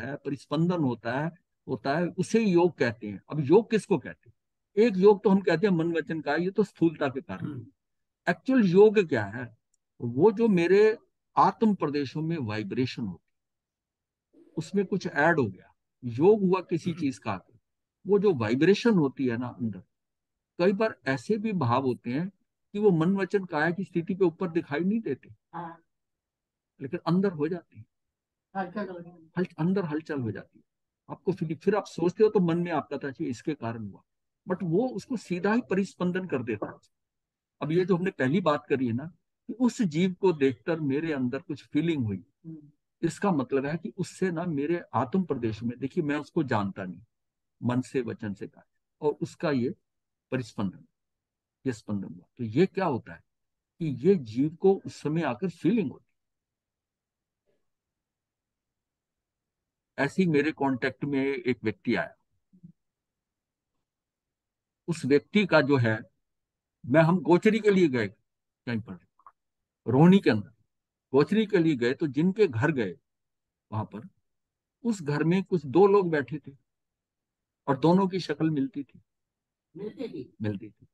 है उसे योग कहते हैं। अब योग किसको कहते हैं? एक योग तो हम कहते हैं मन वचन काय, ये तो स्थूलता के कारण। एक्चुअल योग क्या है? वो जो मेरे आत्म प्रदेशों में वाइब्रेशन होती है, उसमें कुछ ऐड हो गया, योग हुआ किसी चीज का। वो जो वाइब्रेशन होती है ना अंदर, कई बार ऐसे भी भाव होते हैं कि वो मन वचन काया की स्थिति पे ऊपर दिखाई नहीं देते, हाँ, लेकिन अंदर हो जाती है। हलचल हो रही अंदर हलचल हो जाती है। आपको फिर आप सोचते हो तो मन में आपका था कि इसके कारण हुआ, बट वो उसको सीधा ही परिस्पंदन कर देता है। अब ये जो हमने पहली बात करी है ना, कि उस जीव को देखकर मेरे अंदर कुछ फीलिंग हुई, है। इसका मतलब है कि उससे ना मेरे आत्म प्रदेश में, देखिए मैं उसको जानता नहीं, मन से वचन से कहा, और उसका ये परिस्पंदन, ये स्पंदन हुआ, तो ये क्या होता है कि ये जीव को उस समय आकर फीलिंग होती है। ऐसे ही मेरे कांटेक्ट में एक व्यक्ति आया, उस व्यक्ति का जो है, हम गोचरी के लिए गए कहीं पर, रोहिणी के अंदर गोचरी के लिए गए, तो जिनके घर गए वहां पर, उस घर में कुछ दो लोग बैठे थे और दोनों की शक्ल मिलती थी। मिलती थी। मिलती थी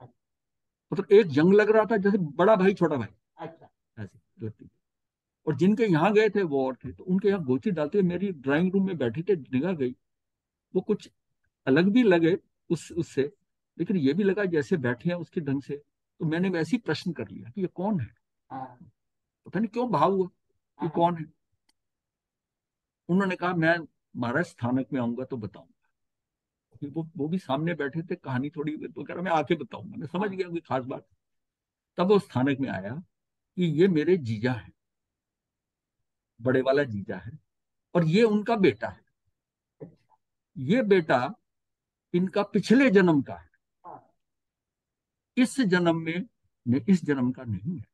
मतलब एक जंग लग रहा था, जैसे बड़ा भाई छोटा भाई, अच्छा। ऐसे लगती थी। और जिनके यहाँ गए थे वो और थे, तो उनके यहाँ गोची डालते हुए मेरी ड्राइंग रूम में बैठे थे, निगाह गई, वो कुछ अलग भी लगे उससे, लेकिन ये भी लगा जैसे बैठे हैं उसके ढंग से। तो मैंने वैसे ही प्रश्न कर लिया कि ये कौन है। हाँ, पता नहीं क्यों भाव हुआ कि हाँ, कौन है। उन्होंने कहा मैं महाराज स्थानक में आऊंगा तो बताऊंगा। कि वो भी सामने बैठे थे, कहानी थोड़ी, तो कह रहा मैं आके बताऊंगा। मैं समझ गया कोई खास बात। तब वो स्थानक में आया कि ये मेरे जीजा है, बड़े वाला जीजा है, और ये उनका बेटा है। ये बेटा इनका पिछले जन्म का है, हाँ। इस जन्म में इस जन्म का नहीं है।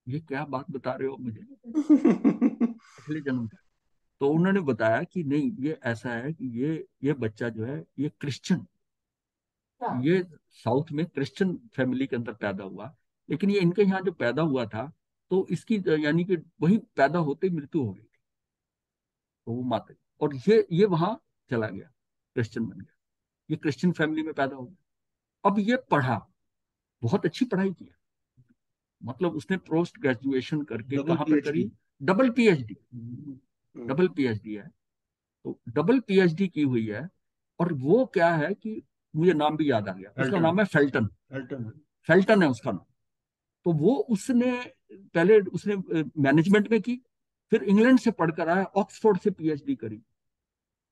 ये क्या बात बता रहे हो मुझे, पिछले जन्म का। तो उन्होंने बताया कि नहीं, ये ऐसा है कि ये बच्चा जो है ये क्रिश्चियन, अच्छा। ये साउथ में क्रिश्चियन फैमिली के अंदर पैदा हुआ, लेकिन ये इनके यहाँ जो पैदा हुआ था, तो इसकी यानी कि वही पैदा होते ही मृत्यु हो गई थी। तो वो माता, और ये वहां चला गया, क्रिश्चियन बन गया, ये क्रिश्चियन फैमिली में पैदा हो गया। अब ये पढ़ा, बहुत अच्छी पढ़ाई की, मतलब उसने पोस्ट ग्रेजुएशन करके डबल कहाँ पर पीएचडी। करी? Double PhD. डबल पीएचडी है, तो डबल पीएचडी की हुई है। और वो क्या है कि मुझे नाम भी याद आ गया, उसका फेल्टन। नाम है फेल्टन। फेल्टन। फेल्टन है उसका नाम। तो वो उसने पहले उसने मैनेजमेंट में की, फिर इंग्लैंड से पढ़कर आया, ऑक्सफोर्ड से पीएचडी करी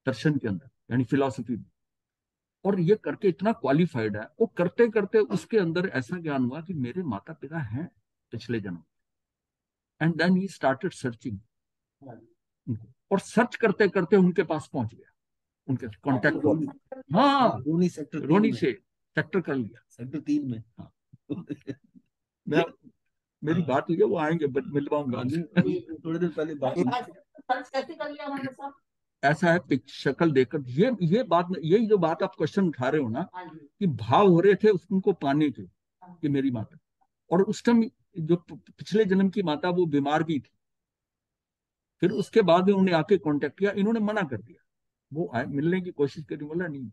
दर्शन के अंदर, यानी फिलोसफी में। और ये करके इतना क्वालिफाइड है, वो करते करते उसके अंदर ऐसा ज्ञान हुआ कि मेरे माता पिता हैं पिछले जन्म। And then he started searching, और सर्च करते करते उनके पास पहुंच गया, उनके कांटेक्ट हुआ। रोनी। हाँ, रोनी सेक्टर 3 रोनी में। से सेक्टर कर लिया। सेक्टर 3 में। हाँ, मैं मेरी बात हुई है, वो आएंगे, मिलवाऊंगा उनसे। अभी थोड़े दिन पहले बात हुई। सर्च कैसे कर लिया हमारे साथ? ऐसा है, शक्ल देखकर, ये बात, यही जो बात आप क्वेश्चन उठा रहे हो ना, हाँ जी। कि भाव हो रहे थे उनको पाने के, हाँ। कि मेरी माता, और उस टाइम जो पिछले जन्म की माता वो बीमार भी थी। फिर उसके बाद में उन्हें आके कांटेक्ट किया, इन्होंने मना कर दिया। वो आए, मिलने की कोशिश करी, बोला नहीं।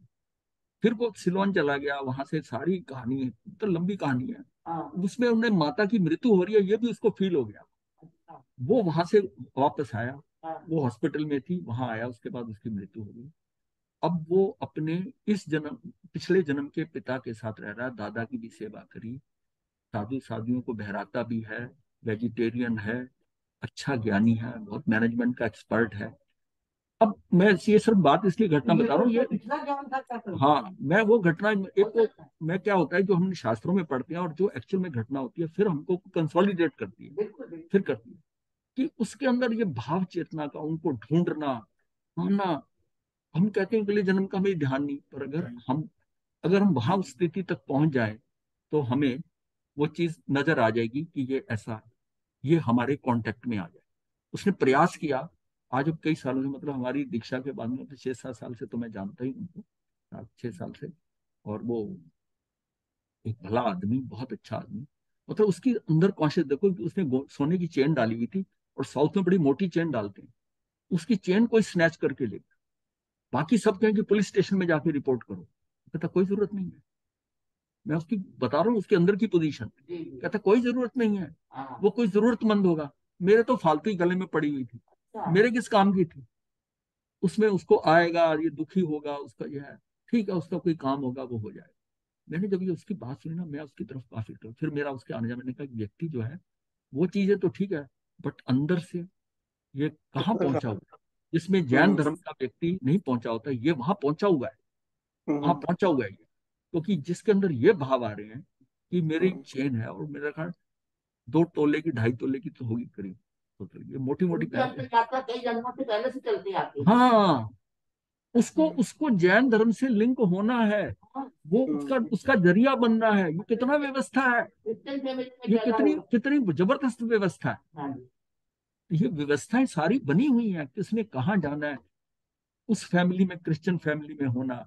फिर वो सिलोन चला गया, वहां से सारी कहानी है, तो लंबी कहानी है। हाँ। उसमें उन्हें माता की मृत्यु हो रही है, ये भी उसको फील हो गया। अच्छा। वो वहां से वापस आया, हाँ। वो हॉस्पिटल में थी, वहां आया, उसके बाद उसकी मृत्यु हो गई। अब वो अपने इस जन्म, पिछले जन्म के पिता के साथ रह रहा है, दादा की भी सेवा करी, साधु साधुओं को बहराता भी है, वेजिटेरियन है, अच्छा ज्ञानी है, बहुत मैनेजमेंट का एक्सपर्ट है। अब मैं ये सब बात इसलिए घटना बता रहा हूँ ये। पिछला ज्ञान था क्या करूं? हाँ, मैं वो घटना, एक तो मैं क्या होता है जो हमने शास्त्रों में पढ़ते हैं और जो एक्चुअल में घटना होती है, फिर हमको कंसोलिडेट करती है, बिल्कुल बिल्कुल। फिर करती है कि उसके अंदर ये भाव चेतना का, उनको ढूंढना, पाना। हम कहते हैं अगले जन्म का हमें ध्यान नहीं, पर अगर हम वहां उस स्थिति तक पहुंच जाए, तो हमें वो चीज नजर आ जाएगी कि ये ऐसा, ये हमारे कांटेक्ट में आ जाए। उसने प्रयास किया, आज अब कई सालों से, मतलब हमारी दीक्षा के बाद में 6-7 साल से तो मैं जानता ही उनको, 6 साल से। और वो एक भला आदमी, बहुत अच्छा आदमी। मतलब उसकी अंदर कॉन्शियस देखो कि उसने सोने की चेन डाली हुई थी, और साउथ में बड़ी मोटी चेन डालते हैं, उसकी चेन कोई स्नैच करके ले गया। बाकी सब कहें कि पुलिस स्टेशन में जाके रिपोर्ट करो, कहता कोई जरूरत नहीं है। मैं उसकी बता रहा हूँ उसके अंदर की पोजीशन। जी जी। कहता कोई जरूरत नहीं है, हाँ। वो कोई जरूरतमंद होगा, मेरे तो फालतू ही गले में पड़ी हुई थी, अच्छा। मेरे किस काम की थी। उसमें उसको आएगा, ये दुखी होगा, उसका ये है, ठीक है, उसका कोई काम होगा, वो हो जाएगा। मैंने जब ये उसकी बात सुनी ना, मैं उसकी तरफ काफी तो फिर मेरा उसके आने जाने, मैंने कहा व्यक्ति जो है वो चीजें तो ठीक है, बट अंदर से ये कहाँ पहुंचा हुआ है, जिसमें जैन धर्म का व्यक्ति नहीं पहुंचा होता, ये वहां पहुंचा हुआ है, वहां पहुंचा हुआ है ये। क्योंकि जिसके अंदर ये भाव आ रहे हैं कि मेरी चेन है, और मेरा ख्याल 2 तोले की, 2.5 तोले की तो होगी करीब, तो ये मोटी मोटी उनकी पहनते अंतर हैं। यात्रा कई जन्मों से पहले से चलती आती है। हाँ, उसको उसको जैन धर्म से लिंक होना है, वो उसका उसका जरिया बनना है। ये कितना व्यवस्था है, क्रिश्चियन फैमिली में ये पैदा कितनी हुआ। कितनी जबरदस्त व्यवस्था है। हाँ जी। ये व्यवस्थाएं सारी बनी हुई हैं, किसने कहाँ जाना है। उस फैमिली में, क्रिश्चियन फैमिली में होना,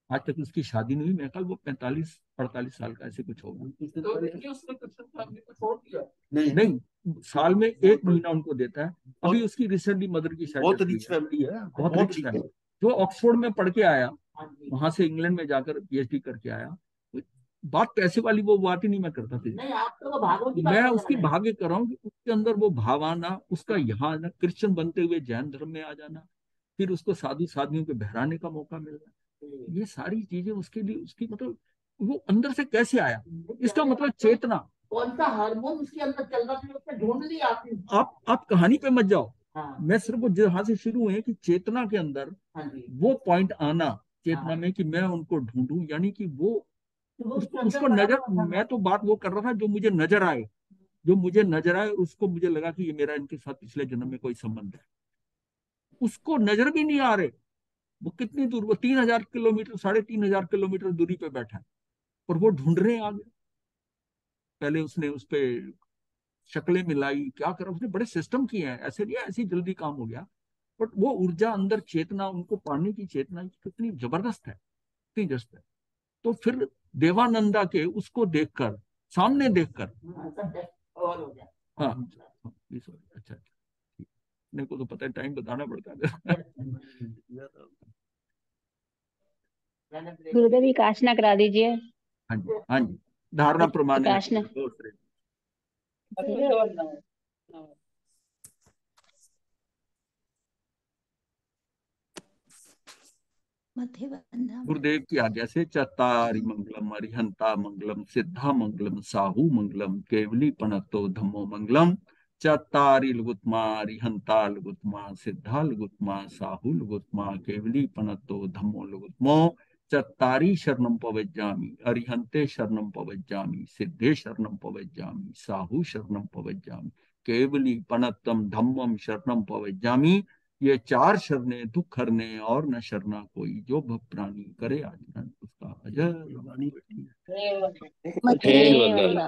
आज तक उसकी शादी नहीं हुई, मेरे ख्याल वो 45-48 साल का ऐसे कुछ होगा। तो देखिए उसने क्रिश्चियन फैमिली को छोड़ दिया। नहीं, साल में 1 महीना उनको देता है। अभी उसकी रिसेंटली मदर की शादी बहुत हुई रिच है, फैमिली है, बहुत बहुत रिच रिच फैमिली, जो ऑक्सफोर्ड में पढ़ के आया, हाँ जी। वहां से इंग्लैंड में जाकर पीएचडी करके आया। बात पैसे वाली वो बात ही नहीं मैं करता थी, नहीं, आप तो वो भागों की बात मैं कर उसकी रहे हैं। भाग्य कर रहा हूँ कि उसके अंदर वो भाव आना, उसका यहाँ आना, क्रिश्चियन बनते हुए जैन धर्म में आ जाना, फिर उसको साधु साधियों के बहराने का मौका मिलना, ये सारी चीजें उसके लिए, उसकी मतलब वो अंदर से कैसे आया, इसका मतलब चेतना। कौन सा हार्मोन उसके अंदर चल रहा था, उसने ढूंढ लिया आपने। आप कहानी पे मत जाओ, हाँ। मैं सिर्फ वो जहां से शुरू हुए कि चेतना के अंदर हाँ जी। वो पॉइंट आना, चेतना हाँ। में कि मैं उनको ढूंढूं, यानी कि वो तो वो उसको उसके अंदर उसको पड़ा नजर, हुआ था। मैं तो बात वो कर रहा था जो मुझे नजर आए, जो मुझे नजर आए, उसको मुझे लगा कि ये मेरा इनके साथ पिछले जन्म में कोई संबंध है। उसको नजर भी नहीं आ रहे, वो कितनी दूर, वो 3,000 किलोमीटर, 3,500 किलोमीटर दूरी पे बैठा है, और वो ढूंढ रहे हैं आगे। पहले उसने उस पे शक्लें मिलाई, क्या करा उसने, बड़े सिस्टम किए हैं, ऐसे नहीं है ऐसी जल्दी काम हो गया। बट वो ऊर्जा अंदर, चेतना, उनको पाने की चेतना कितनी जबरदस्त है, कितनी जबरदस्त है। तो फिर देवानंदा के उसको देखकर, सामने देखकर, हाँ, सब और हो गया। हाँ हाँ, अच्छा अच्छा, मेरे को तो पता है, टाइम बताना पड़ता है। गुरुदेव विकासना करा दीजिए। हाँ जी, हाँ जी, धारणा प्रमाण विकासना। गुरुदेव की आज्ञा से चत्तारि मंगलम, अरिहंता मंगलम, सिद्धा मंगलम, साहू मंगलम, केवली पनतो धम्मो मंगलम। चत्तारि लुगुत्मा, अरिहंता लुगुत्मा, सिद्धा लुगुत्मा, साहू लुगुत्मा, केवली पनतो धम्मो लुगुत्मो। चत्तारि शरणम पवज्जामि, अरिहंते शरणम पवज्जामि, सिद्धे शरणम पवज्जामि, साहू शरणम पवज्जामि, केवली पनतम धम्मम शरणम पवज्जामि। ये 4 शरणे दुख हरने, और न शरणा कोई, जो भव प्राणी करे आचरण, उसका अजर वाणी बैठी है। मथे वंदना।